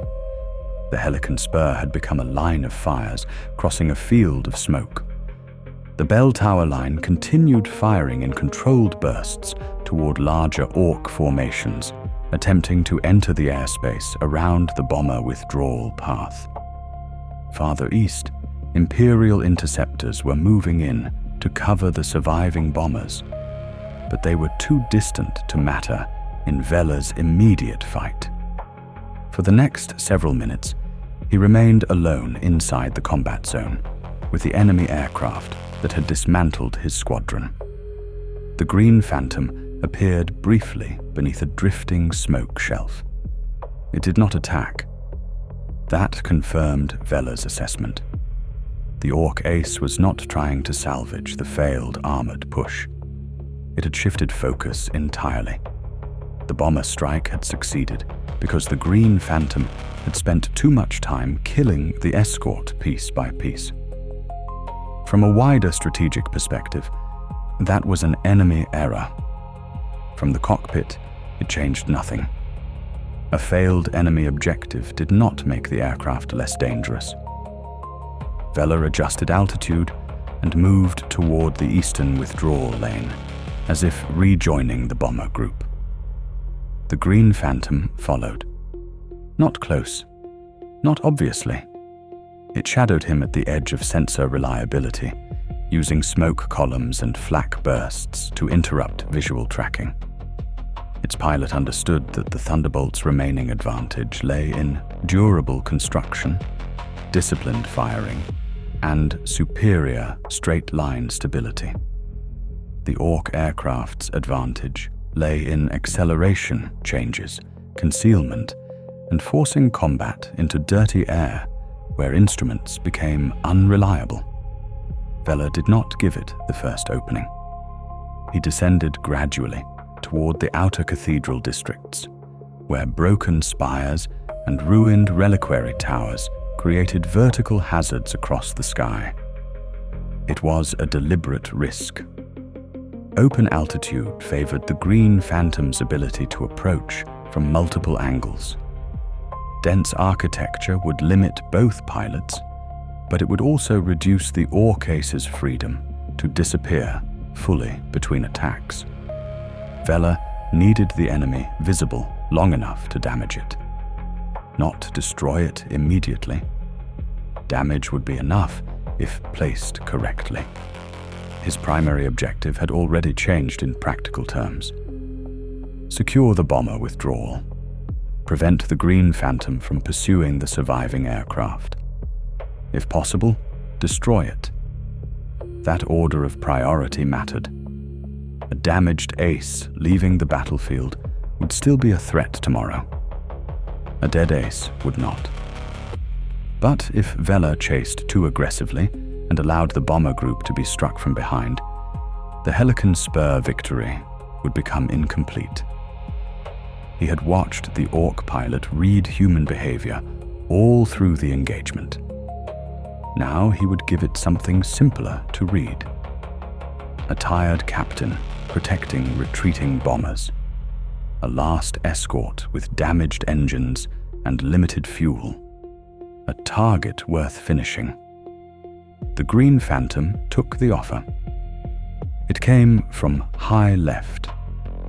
The Helican spur had become a line of fires, crossing a field of smoke. The bell tower line continued firing in controlled bursts toward larger Orc formations, attempting to enter the airspace around the bomber withdrawal path. Farther east, Imperial interceptors were moving in to cover the surviving bombers, but they were too distant to matter in Veller's immediate fight. For the next several minutes, he remained alone inside the combat zone, with the enemy aircraft that had dismantled his squadron. The Green Phantom appeared briefly beneath a drifting smoke shelf. It did not attack. That confirmed Veller's assessment. The Orc ace was not trying to salvage the failed armored push. It had shifted focus entirely. The bomber strike had succeeded because the Green Phantom had spent too much time killing the escort piece by piece. From a wider strategic perspective, that was an enemy error. From the cockpit, it changed nothing. A failed enemy objective did not make the aircraft less dangerous. Veller adjusted altitude and moved toward the eastern withdrawal lane, as if rejoining the bomber group. The Green Phantom followed. Not close, not obviously. It shadowed him at the edge of sensor reliability, using smoke columns and flak bursts to interrupt visual tracking. Its pilot understood that the Thunderbolt's remaining advantage lay in durable construction, disciplined firing, and superior straight-line stability. The Orc aircraft's advantage lay in acceleration changes, concealment, and forcing combat into dirty air where instruments became unreliable. Veller did not give it the first opening. He descended gradually toward the outer cathedral districts, where broken spires and ruined reliquary towers created vertical hazards across the sky. It was a deliberate risk. Open altitude favored the Green Phantom's ability to approach from multiple angles. Dense architecture would limit both pilots, but it would also reduce the Orc ace's freedom to disappear fully between attacks. Veller needed the enemy visible long enough to damage it, not destroy it immediately. Damage would be enough if placed correctly. His primary objective had already changed in practical terms. Secure the bomber withdrawal. Prevent the Green Phantom from pursuing the surviving aircraft. If possible, destroy it. That order of priority mattered. A damaged ace leaving the battlefield would still be a threat tomorrow. A dead ace would not. But if Veller chased too aggressively and allowed the bomber group to be struck from behind, the Helican Spur victory would become incomplete. He had watched the Orc pilot read human behavior all through the engagement. Now he would give it something simpler to read. A tired captain protecting retreating bombers. A last escort with damaged engines and limited fuel. A target worth finishing. The Green Phantom took the offer. It came from high left,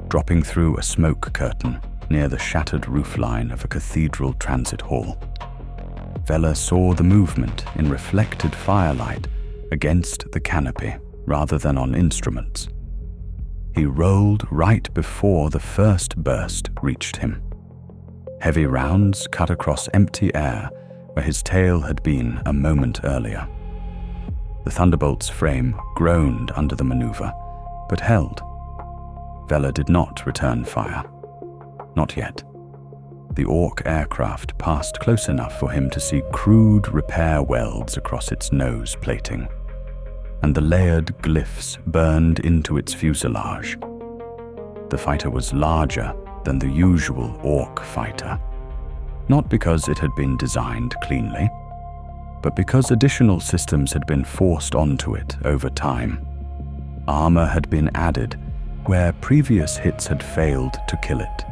dropping through a smoke curtain near the shattered roofline of a cathedral transit hall. Veller saw the movement in reflected firelight against the canopy rather than on instruments. He rolled right before the first burst reached him. Heavy rounds cut across empty air where his tail had been a moment earlier. The Thunderbolt's frame groaned under the maneuver, but held. Veller did not return fire. Not yet. The Orc aircraft passed close enough for him to see crude repair welds across its nose plating, and the layered glyphs burned into its fuselage. The fighter was larger than the usual Orc fighter, not because it had been designed cleanly, but because additional systems had been forced onto it over time. Armor had been added where previous hits had failed to kill it.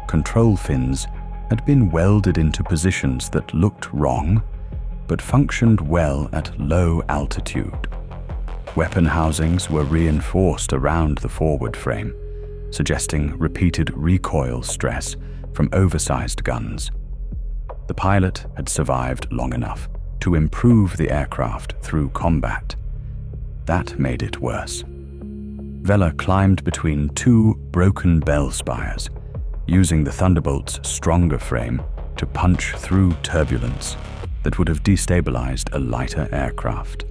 Control fins had been welded into positions that looked wrong, but functioned well at low altitude. Weapon housings were reinforced around the forward frame, suggesting repeated recoil stress from oversized guns. The pilot had survived long enough to improve the aircraft through combat. That made it worse. Veller climbed between two broken bell spires, using the Thunderbolt's stronger frame to punch through turbulence that would have destabilized a lighter aircraft.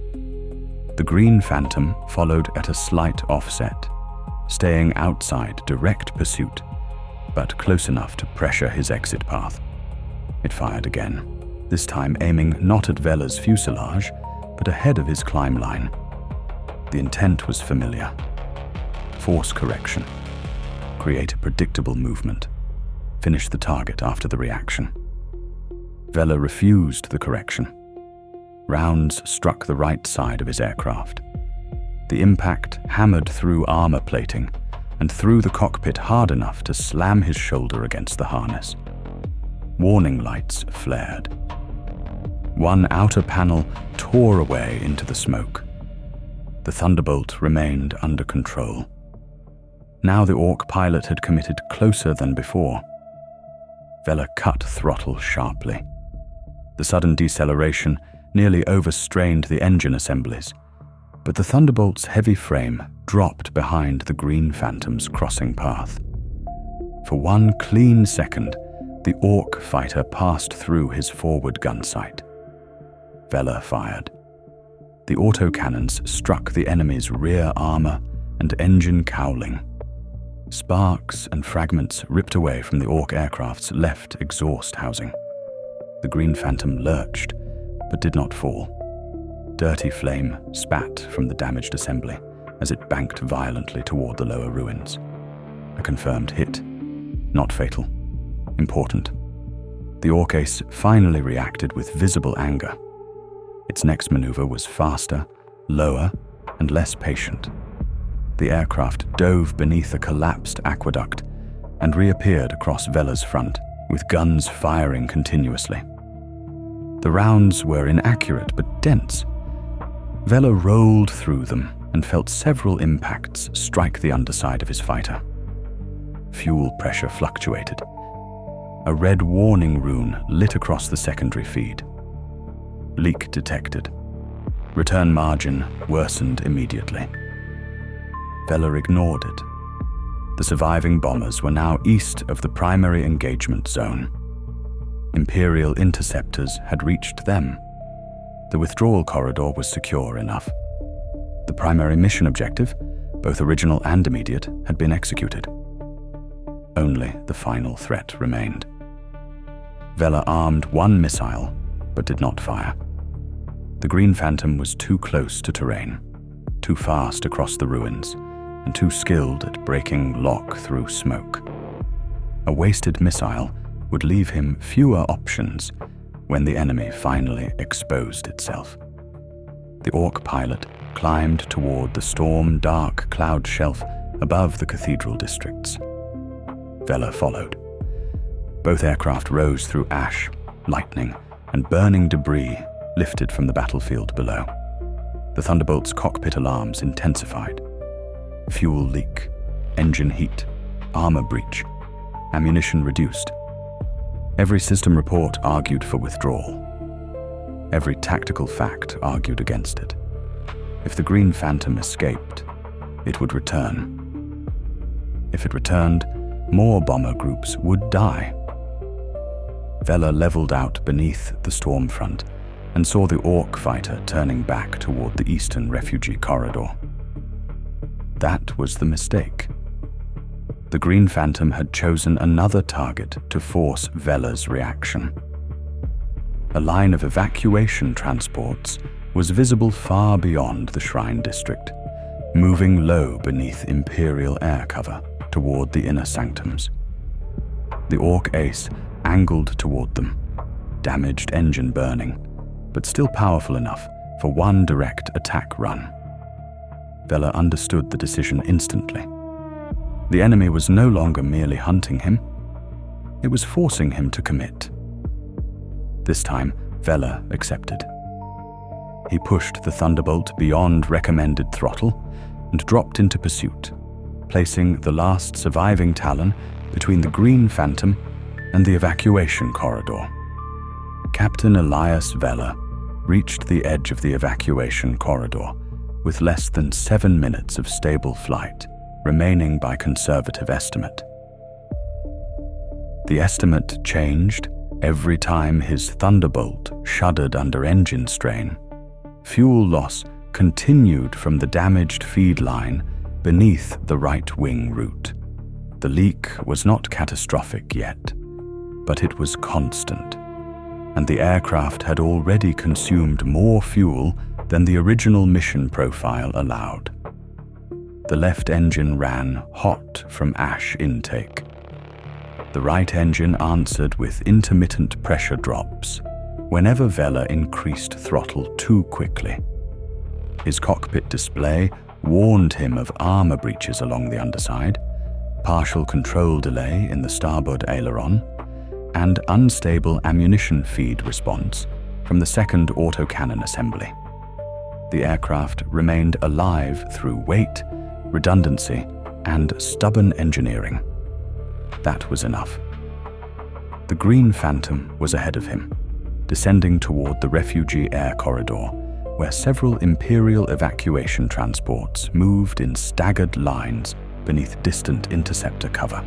The Green Phantom followed at a slight offset, staying outside direct pursuit, but close enough to pressure his exit path. It fired again, this time aiming not at Veller's fuselage, but ahead of his climb line. The intent was familiar. Force correction. Create a predictable movement. Finish the target after the reaction. Veller refused the correction. Rounds struck the right side of his aircraft. The impact hammered through armor plating and through the cockpit hard enough to slam his shoulder against the harness. Warning lights flared. One outer panel tore away into the smoke. The Thunderbolt remained under control. Now the Orc pilot had committed closer than before. Veller cut throttle sharply. The sudden deceleration nearly overstrained the engine assemblies, but the Thunderbolt's heavy frame dropped behind the Green Phantom's crossing path. For one clean second, the Orc fighter passed through his forward gun sight. Veller fired. The autocannons struck the enemy's rear armor and engine cowling. Sparks and fragments ripped away from the Orc aircraft's left exhaust housing. The Green Phantom lurched, but did not fall. Dirty flame spat from the damaged assembly as it banked violently toward the lower ruins. A confirmed hit. Not fatal. Important. The Orc ace finally reacted with visible anger. Its next maneuver was faster, lower, and less patient. The aircraft dove beneath a collapsed aqueduct and reappeared across Veller's front, with guns firing continuously. The rounds were inaccurate but dense. Veller rolled through them and felt several impacts strike the underside of his fighter. Fuel pressure fluctuated. A red warning rune lit across the secondary feed. Leak detected. return margin worsened immediately. Veller ignored it. The surviving bombers were now east of the primary engagement zone. Imperial interceptors had reached them. The withdrawal corridor was secure enough. The primary mission objective, both original and immediate, had been executed. Only the final threat remained. Veller armed one missile, but did not fire. The Green Phantom was too close to terrain, too fast across the ruins, and too skilled at breaking lock through smoke. A wasted missile would leave him fewer options when the enemy finally exposed itself. The Orc pilot climbed toward the storm-dark cloud shelf above the cathedral districts. Veller followed. Both aircraft rose through ash, lightning, and burning debris lifted from the battlefield below. The Thunderbolt's cockpit alarms intensified. Fuel leak, engine heat, armor breach, ammunition reduced. Every system report argued for withdrawal. Every tactical fact argued against it. If the Green Phantom escaped, it would return. If it returned, more bomber groups would die. Veller leveled out beneath the storm front and saw the Orc fighter turning back toward the eastern refugee corridor. That was the mistake. The Green Phantom had chosen another target to force Veller's reaction. A line of evacuation transports was visible far beyond the Shrine District, moving low beneath Imperial air cover toward the inner sanctums. The Orc ace angled toward them, damaged engine burning, but still powerful enough for one direct attack run. Veller understood the decision instantly. The enemy was no longer merely hunting him, it was forcing him to commit. This time, Veller accepted. He pushed the Thunderbolt beyond recommended throttle and dropped into pursuit, placing the last surviving Talon between the Green Phantom and the evacuation corridor. Captain Elias Veller reached the edge of the evacuation corridor with less than 7 minutes of stable flight remaining by conservative estimate. The estimate changed every time his Thunderbolt shuddered under engine strain. Fuel loss continued from the damaged feed line beneath the right wing route. The leak was not catastrophic yet, but it was constant, and the aircraft had already consumed more fuel than the original mission profile allowed. The left engine ran hot from ash intake. The right engine answered with intermittent pressure drops whenever Veller increased throttle too quickly. His cockpit display warned him of armor breaches along the underside, partial control delay in the starboard aileron, and unstable ammunition feed response from the second autocannon assembly. The aircraft remained alive through weight, redundancy, and stubborn engineering. That was enough. The Green Phantom was ahead of him, descending toward the refugee air corridor, where several Imperial evacuation transports moved in staggered lines beneath distant interceptor cover.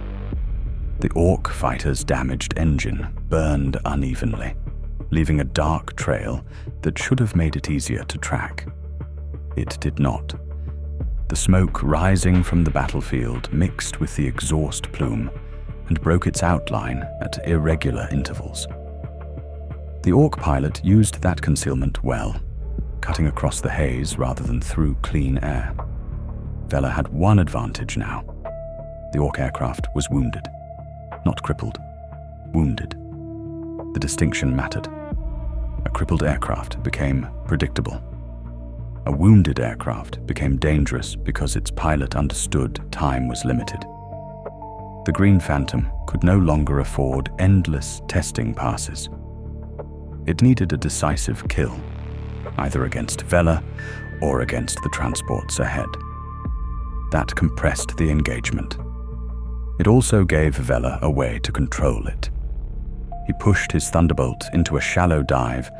The Orc fighter's damaged engine burned unevenly, leaving a dark trail that should have made it easier to track. It did not. The smoke rising from the battlefield mixed with the exhaust plume and broke its outline at irregular intervals. The Orc pilot used that concealment well, cutting across the haze rather than through clean air. Veller had one advantage now. The Orc aircraft was wounded. Not crippled, wounded. The distinction mattered. A crippled aircraft became predictable. A wounded aircraft became dangerous because its pilot understood time was limited. The Green Phantom could no longer afford endless testing passes. It needed a decisive kill, either against Veller or against the transports ahead. That compressed the engagement. It also gave Veller a way to control it. He pushed his Thunderbolt into a shallow dive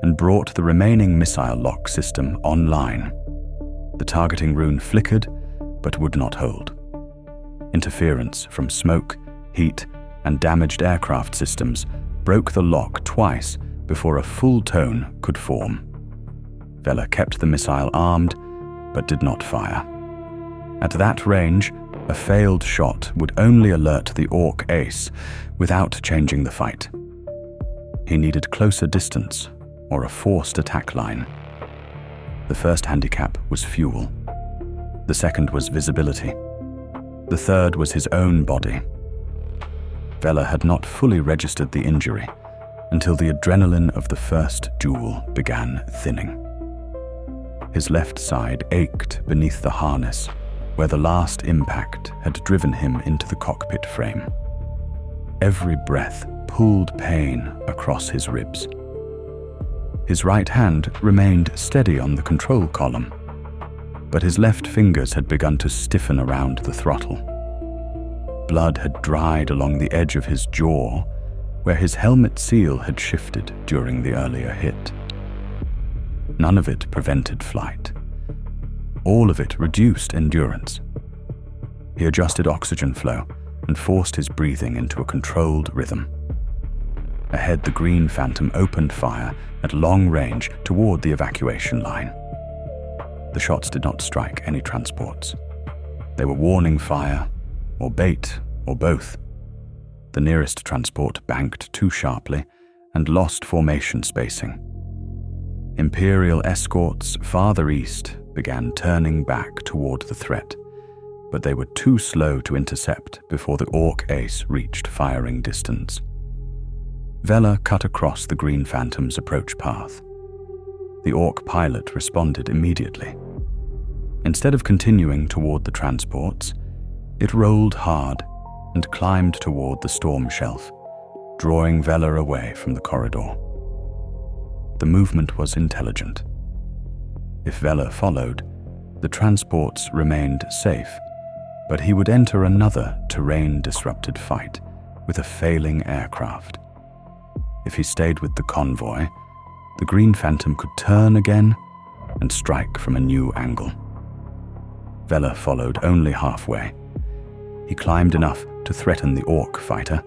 and brought the remaining missile lock system online. The targeting rune flickered, but would not hold. Interference from smoke, heat, and damaged aircraft systems broke the lock twice before a full tone could form. Veller kept the missile armed, but did not fire. At that range, a failed shot would only alert the Orc ace without changing the fight. He needed closer distance or a forced attack line. The first handicap was fuel. The second was visibility. The third was his own body. Veller had not fully registered the injury until the adrenaline of the first duel began thinning. His left side ached beneath the harness, where the last impact had driven him into the cockpit frame. Every breath pulled pain across his ribs. His right hand remained steady on the control column, but his left fingers had begun to stiffen around the throttle. Blood had dried along the edge of his jaw, where his helmet seal had shifted during the earlier hit. None of it prevented flight. All of it reduced endurance. He adjusted oxygen flow and forced his breathing into a controlled rhythm. Ahead, the Green Phantom opened fire at long range toward the evacuation line. The shots did not strike any transports. They were warning fire, or bait, or both. The nearest transport banked too sharply and lost formation spacing. Imperial escorts farther east began turning back toward the threat, but they were too slow to intercept before the Orc ace reached firing distance. Veller cut across the Green Phantom's approach path. The Orc pilot responded immediately. Instead of continuing toward the transports, it rolled hard and climbed toward the storm shelf, drawing Veller away from the corridor. The movement was intelligent. If Veller followed, the transports remained safe, but he would enter another terrain-disrupted fight with a failing aircraft. If he stayed with the convoy, the Green Phantom could turn again and strike from a new angle. Veller followed only halfway. He climbed enough to threaten the Orc fighter,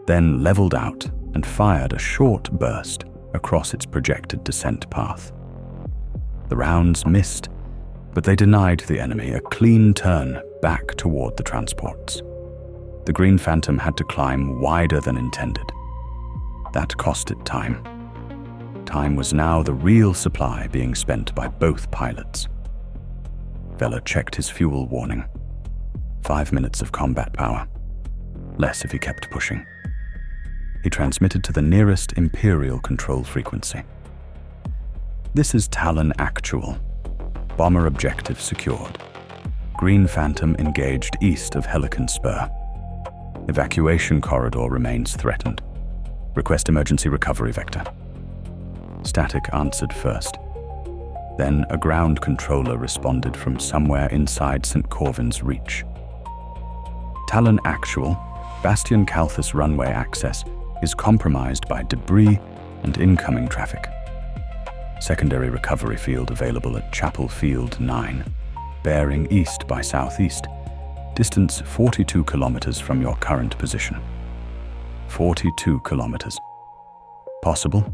then leveled out and fired a short burst across its projected descent path. The rounds missed, but they denied the enemy a clean turn back toward the transports. The Green Phantom had to climb wider than intended. That cost it time. Time was now the real supply being spent by both pilots. Veller checked his fuel warning. 5 minutes of combat power. Less if he kept pushing. He transmitted to the nearest Imperial control frequency. This is Talon Actual. Bomber objective secured. Green Phantom engaged east of Helican Spur. Evacuation corridor remains threatened. Request emergency recovery vector. Static answered first. Then a ground controller responded from somewhere inside St. Corvin's reach. Talon Actual, Bastion Calthus runway access is compromised by debris and incoming traffic. Secondary recovery field available at Chapel Field 9, bearing east by southeast, distance 42 kilometers from your current position. 42 kilometers. Possible,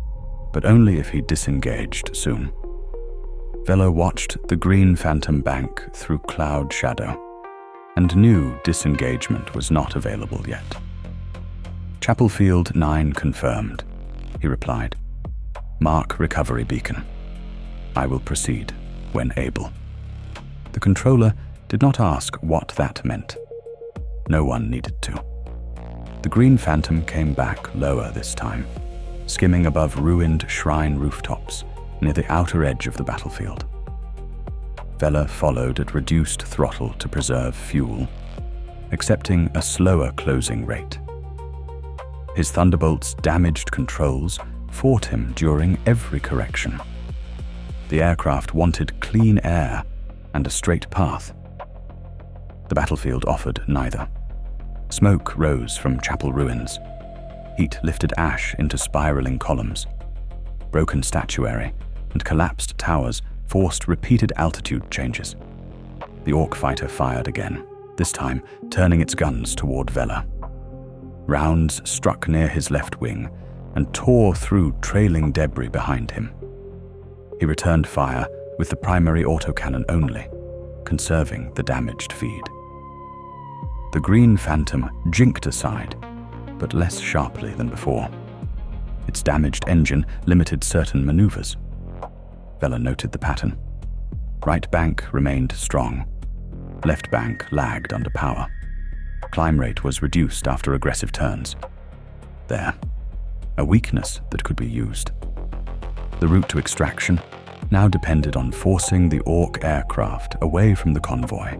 but only if he disengaged soon. Veller watched the Green Phantom bank through cloud shadow and knew disengagement was not available yet. Chapel Field 9 confirmed, he replied. Mark recovery beacon. I will proceed when able. The controller did not ask what that meant. No one needed to. The Green Phantom came back lower this time, skimming above ruined shrine rooftops near the outer edge of the battlefield. Veller followed at reduced throttle to preserve fuel, accepting a slower closing rate. His Thunderbolt's damaged controls fought him during every correction. The aircraft wanted clean air and a straight path. The battlefield offered neither. Smoke rose from chapel ruins. Heat lifted ash into spiraling columns. Broken statuary and collapsed towers forced repeated altitude changes. The Orc fighter fired again, this time turning its guns toward Veller. Rounds struck near his left wing and tore through trailing debris behind him. He returned fire with the primary autocannon only, conserving the damaged feed. The Green Phantom jinked aside, but less sharply than before. Its damaged engine limited certain maneuvers. Veller noted the pattern. Right bank remained strong. Left bank lagged under power. Climb rate was reduced after aggressive turns. There, a weakness that could be used. The route to extraction now depended on forcing the Orc aircraft away from the convoy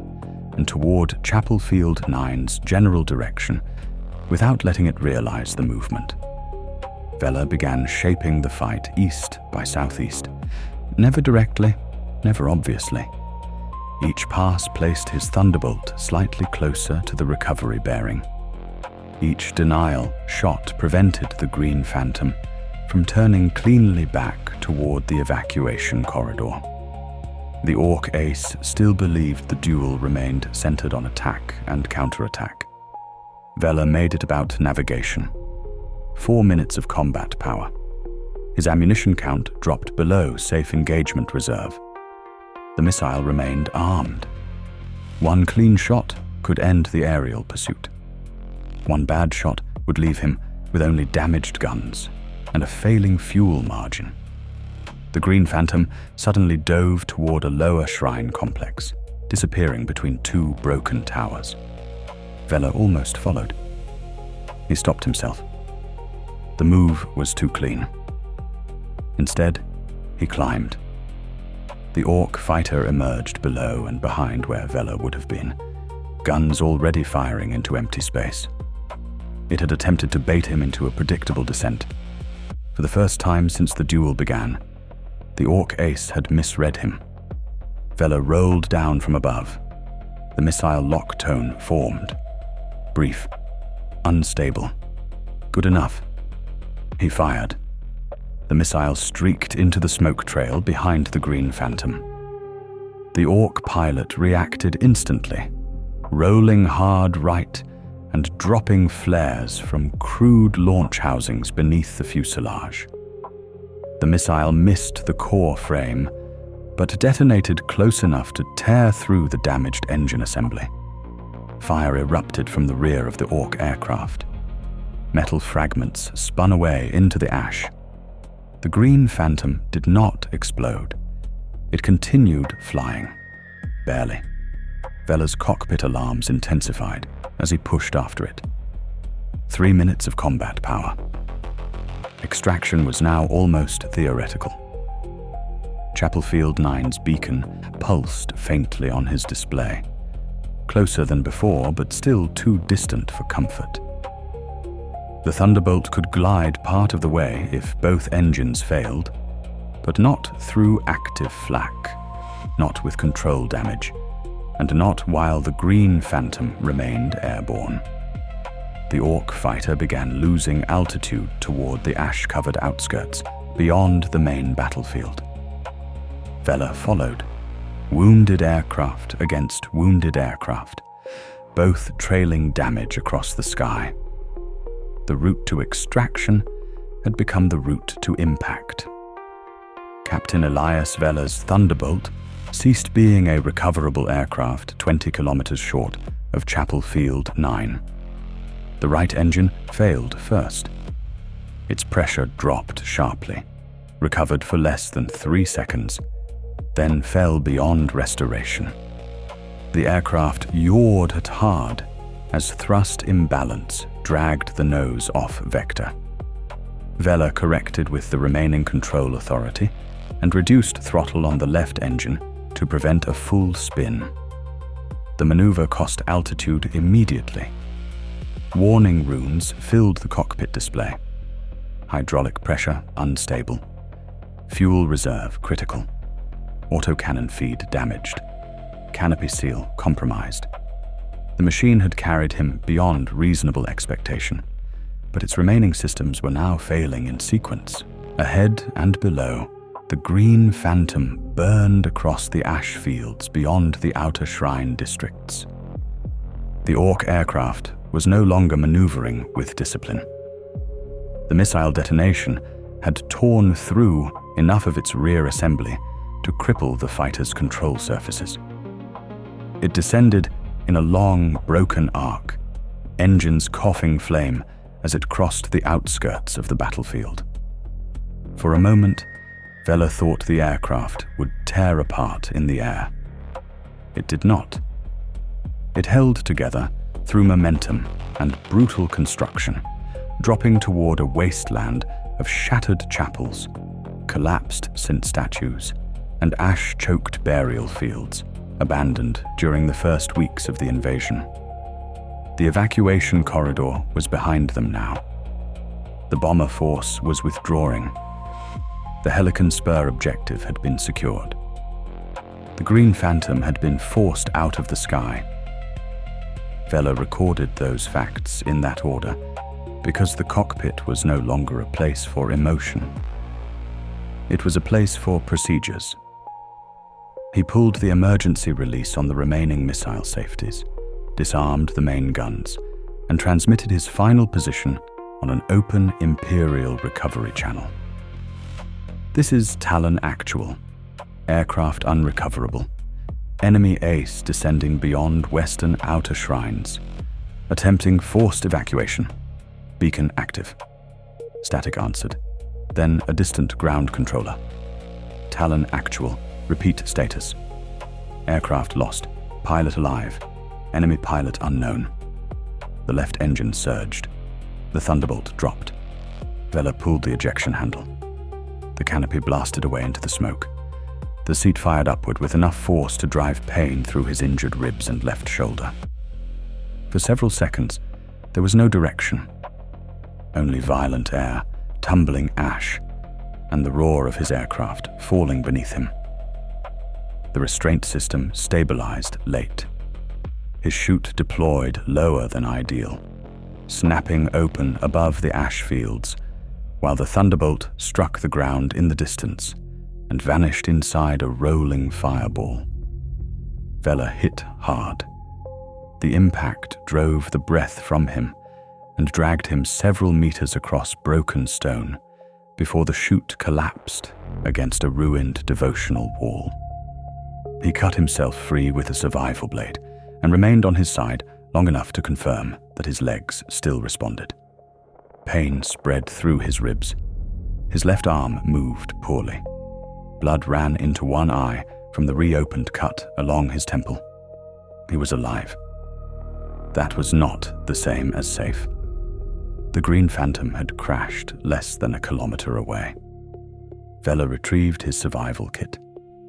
and toward Chapel Field 9's general direction without letting it realize the movement. Veller began shaping the fight east by southeast, never directly, never obviously. Each pass placed his Thunderbolt slightly closer to the recovery bearing. Each denial shot prevented the Green Phantom from turning cleanly back toward the evacuation corridor. The Orc ace still believed the duel remained centered on attack and counterattack. Veller made it about navigation. 4 minutes of combat power. His ammunition count dropped below safe engagement reserve. The missile remained armed. One clean shot could end the aerial pursuit. One bad shot would leave him with only damaged guns and a failing fuel margin. The Green Phantom suddenly dove toward a lower shrine complex, disappearing between two broken towers. Veller almost followed. He stopped himself. The move was too clean. Instead, he climbed. The Orc fighter emerged below and behind where Veller would have been, guns already firing into empty space. It had attempted to bait him into a predictable descent. For the first time since the duel began, the Orc ace had misread him. Veller rolled down from above. The missile lock tone formed. Brief. Unstable. Good enough. He fired. The missile streaked into the smoke trail behind the Green Phantom. The Orc pilot reacted instantly, rolling hard right and dropping flares from crude launch housings beneath the fuselage. The missile missed the core frame, but detonated close enough to tear through the damaged engine assembly. Fire erupted from the rear of the Orc aircraft. Metal fragments spun away into the ash. The Green Phantom did not explode. It continued flying. Barely. Veller's cockpit alarms intensified as he pushed after it. 3 minutes of combat power. Extraction was now almost theoretical. Chapel Field 9's beacon pulsed faintly on his display. Closer than before, but still too distant for comfort. The Thunderbolt could glide part of the way if both engines failed, but not through active flak, not with control damage, and not while the Green Phantom remained airborne. The Orc fighter began losing altitude toward the ash-covered outskirts, beyond the main battlefield. Veller followed, wounded aircraft against wounded aircraft, both trailing damage across the sky. The route to extraction had become the route to impact. Captain Elias Veller's Thunderbolt ceased being a recoverable aircraft 20 kilometers short of Chapel Field 9. The right engine failed first. Its pressure dropped sharply, recovered for less than 3 seconds, then fell beyond restoration. The aircraft yawed at hard as thrust imbalance dragged the nose off vector. Veller corrected with the remaining control authority and reduced throttle on the left engine to prevent a full spin. The maneuver cost altitude immediately. Warning runes filled the cockpit display. Hydraulic pressure unstable. Fuel reserve critical. Autocannon feed damaged. Canopy seal compromised. The machine had carried him beyond reasonable expectation, but its remaining systems were now failing in sequence, Ahead and below, the green phantom burned across the ash fields beyond the outer shrine districts. The Orc aircraft was no longer maneuvering with discipline. The missile detonation had torn through enough of its rear assembly to cripple the fighter's control surfaces. It descended in a long, broken arc, engines coughing flame as it crossed the outskirts of the battlefield. For a moment, Veller thought the aircraft would tear apart in the air. It did not. It held together through momentum and brutal construction, dropping toward a wasteland of shattered chapels, collapsed Saint statues, and ash-choked burial fields, abandoned during the first weeks of the invasion. The evacuation corridor was behind them now. The bomber force was withdrawing. The Helican Spur objective had been secured. The Green Phantom had been forced out of the sky. Veller recorded those facts in that order because the cockpit was no longer a place for emotion. It was a place for procedures. He pulled the emergency release on the remaining missile safeties, disarmed the main guns, and transmitted his final position on an open Imperial recovery channel. This is Talon Actual, aircraft unrecoverable, enemy ace descending beyond western outer shrines, attempting forced evacuation, beacon active. Static answered, then a distant ground controller. Talon Actual, repeat status. Aircraft lost, pilot alive, enemy pilot unknown. The left engine surged. The Thunderbolt dropped. Veller pulled the ejection handle. The canopy blasted away into the smoke. The seat fired upward with enough force to drive pain through his injured ribs and left shoulder. For several seconds, there was no direction. Only violent air, tumbling ash, and the roar of his aircraft falling beneath him. The restraint system stabilized late. His chute deployed lower than ideal, snapping open above the ash fields, while the Thunderbolt struck the ground in the distance and vanished inside a rolling fireball. Veller hit hard. The impact drove the breath from him and dragged him several meters across broken stone before the chute collapsed against a ruined devotional wall. He cut himself free with a survival blade and remained on his side long enough to confirm that his legs still responded. Pain spread through his ribs. His left arm moved poorly. Blood ran into one eye from the reopened cut along his temple. He was alive. That was not the same as safe. The Green Phantom had crashed less than a kilometer away. Veller retrieved his survival kit,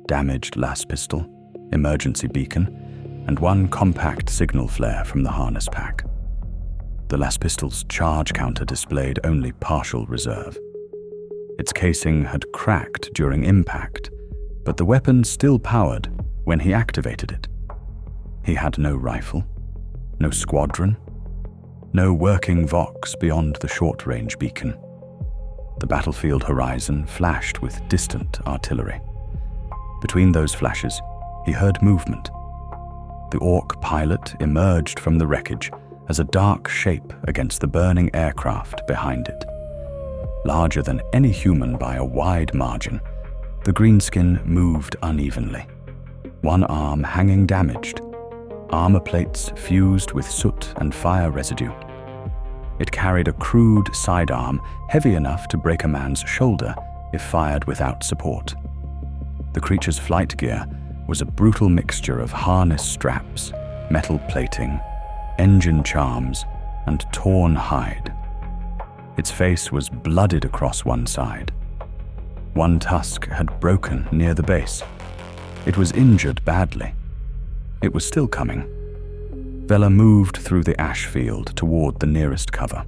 damaged las pistol, emergency beacon, and one compact signal flare from the harness pack. The las pistol's charge counter displayed only partial reserve. Its casing had cracked during impact, but the weapon still powered when he activated it. He had no rifle, no squadron, no working Vox beyond the short-range beacon. The battlefield horizon flashed with distant artillery. Between those flashes, he heard movement. The Orc pilot emerged from the wreckage as a dark shape against the burning aircraft behind it. Larger than any human by a wide margin, the greenskin moved unevenly, one arm hanging damaged, armor plates fused with soot and fire residue. It carried a crude sidearm heavy enough to break a man's shoulder if fired without support. The creature's flight gear was a brutal mixture of harness straps, metal plating, engine charms, and torn hide. Its face was blooded across one side. One tusk had broken near the base. It was injured badly. It was still coming. Veller moved through the ash field toward the nearest cover,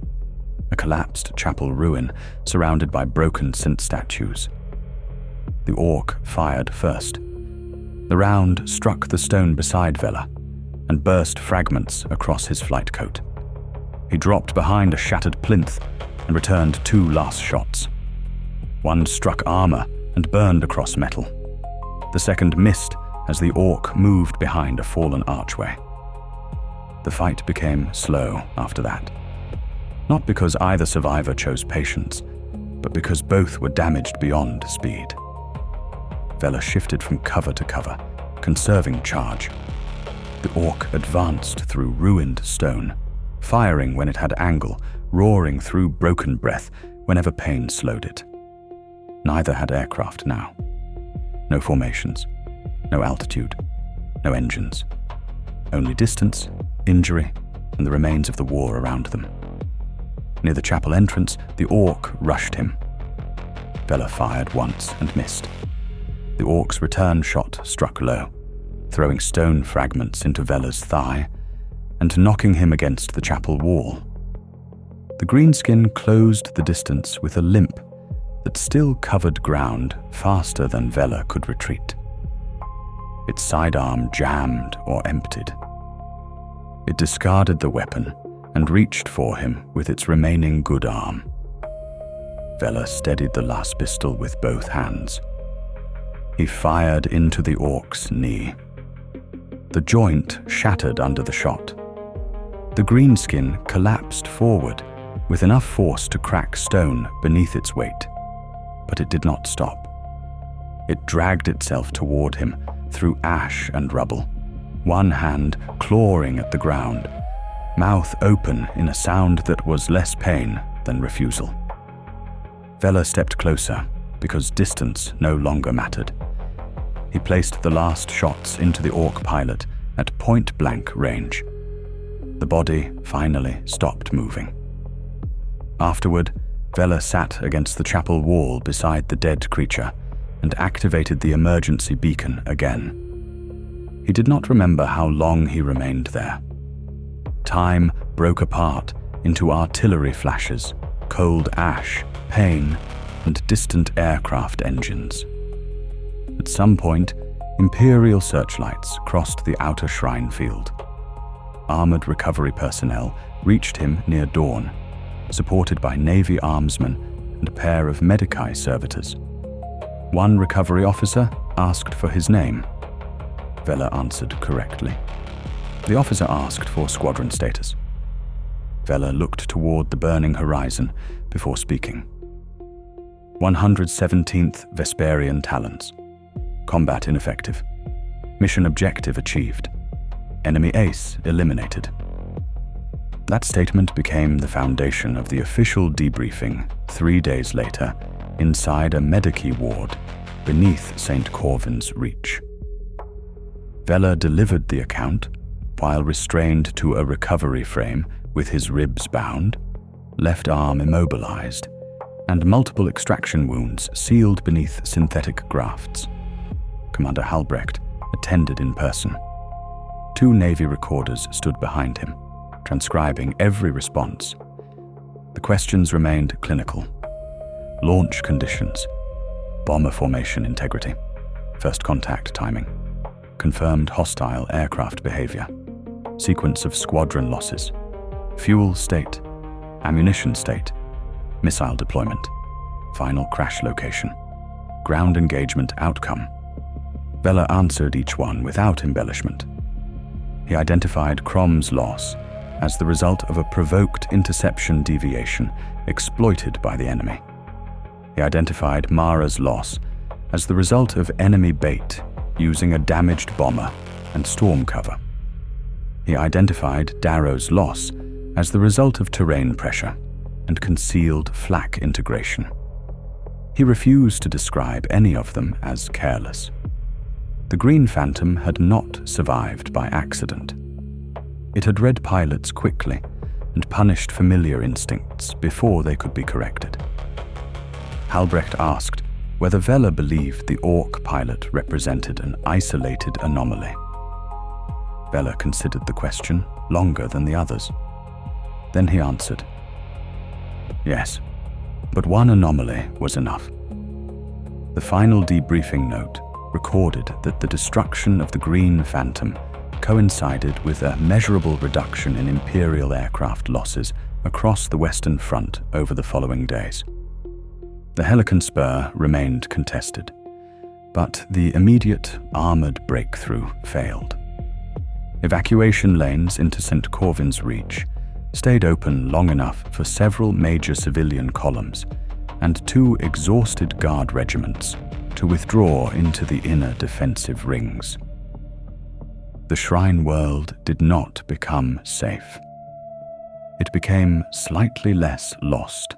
a collapsed chapel ruin surrounded by broken Saint statues. The Orc fired first. The round struck the stone beside Veller and burst fragments across his flight coat. He dropped behind a shattered plinth and returned 2 last shots. One struck armor and burned across metal. The second missed as the orc moved behind a fallen archway. The fight became slow after that. Not because either survivor chose patience, but because both were damaged beyond speed. Veller shifted from cover to cover, conserving charge. The orc advanced through ruined stone, firing when it had angle, roaring through broken breath whenever pain slowed it. Neither had aircraft now. No formations, no altitude, no engines. Only distance, injury, and the remains of the war around them. Near the chapel entrance, the orc rushed him. Veller fired once and missed. The orc's return shot struck low, throwing stone fragments into Veller's thigh and knocking him against the chapel wall. The greenskin closed the distance with a limp that still covered ground faster than Veller could retreat. Its sidearm jammed or emptied. It discarded the weapon and reached for him with its remaining good arm. Veller steadied the last pistol with both hands. He fired into the orc's knee. The joint shattered under the shot. The greenskin collapsed forward with enough force to crack stone beneath its weight, but it did not stop. It dragged itself toward him through ash and rubble, one hand clawing at the ground, mouth open in a sound that was less pain than refusal. Veller stepped closer because distance no longer mattered. He placed the last shots into the orc pilot at point-blank range. The body finally stopped moving. Afterward, Veller sat against the chapel wall beside the dead creature and activated the emergency beacon again. He did not remember how long he remained there. Time broke apart into artillery flashes, cold ash, pain, and distant aircraft engines. At some point, Imperial searchlights crossed the outer shrine field. Armored recovery personnel reached him near dawn, supported by Navy armsmen and a pair of Medici servitors. One recovery officer asked for his name. Veller answered correctly. The officer asked for squadron status. Veller looked toward the burning horizon before speaking. 117th Vesperian Talons. Combat ineffective. Mission objective achieved. Enemy ace eliminated. That statement became the foundation of the official debriefing 3 days later inside a Medici ward beneath St. Corvin's reach. Veller delivered the account while restrained to a recovery frame with his ribs bound, left arm immobilized, and multiple extraction wounds sealed beneath synthetic grafts. Commander Halbrecht attended in person. 2 Navy recorders stood behind him, transcribing every response. The questions remained clinical. Launch conditions, bomber formation integrity, first contact timing, confirmed hostile aircraft behavior, sequence of squadron losses, fuel state, ammunition state, missile deployment, final crash location, ground engagement outcome. Veller answered each one without embellishment. He identified Crom's loss as the result of a provoked interception deviation exploited by the enemy. He identified Mara's loss as the result of enemy bait using a damaged bomber and storm cover. He identified Darrow's loss as the result of terrain pressure and concealed flak integration. He refused to describe any of them as careless. The Green Phantom had not survived by accident. It had read pilots quickly and punished familiar instincts before they could be corrected. Halbrecht asked whether Veller believed the orc pilot represented an isolated anomaly. Veller considered the question longer than the others. Then he answered, "Yes, but one anomaly was enough." The final debriefing note recorded that the destruction of the Green Phantom coincided with a measurable reduction in Imperial aircraft losses across the Western Front over the following days. The Helican Spur remained contested, but the immediate armored breakthrough failed. Evacuation lanes into St. Corvin's Reach stayed open long enough for several major civilian columns and 2 exhausted guard regiments to withdraw into the inner defensive rings. The Shrine World did not become safe. It became slightly less lost.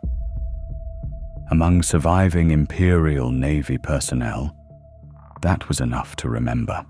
Among surviving Imperial Navy personnel, that was enough to remember.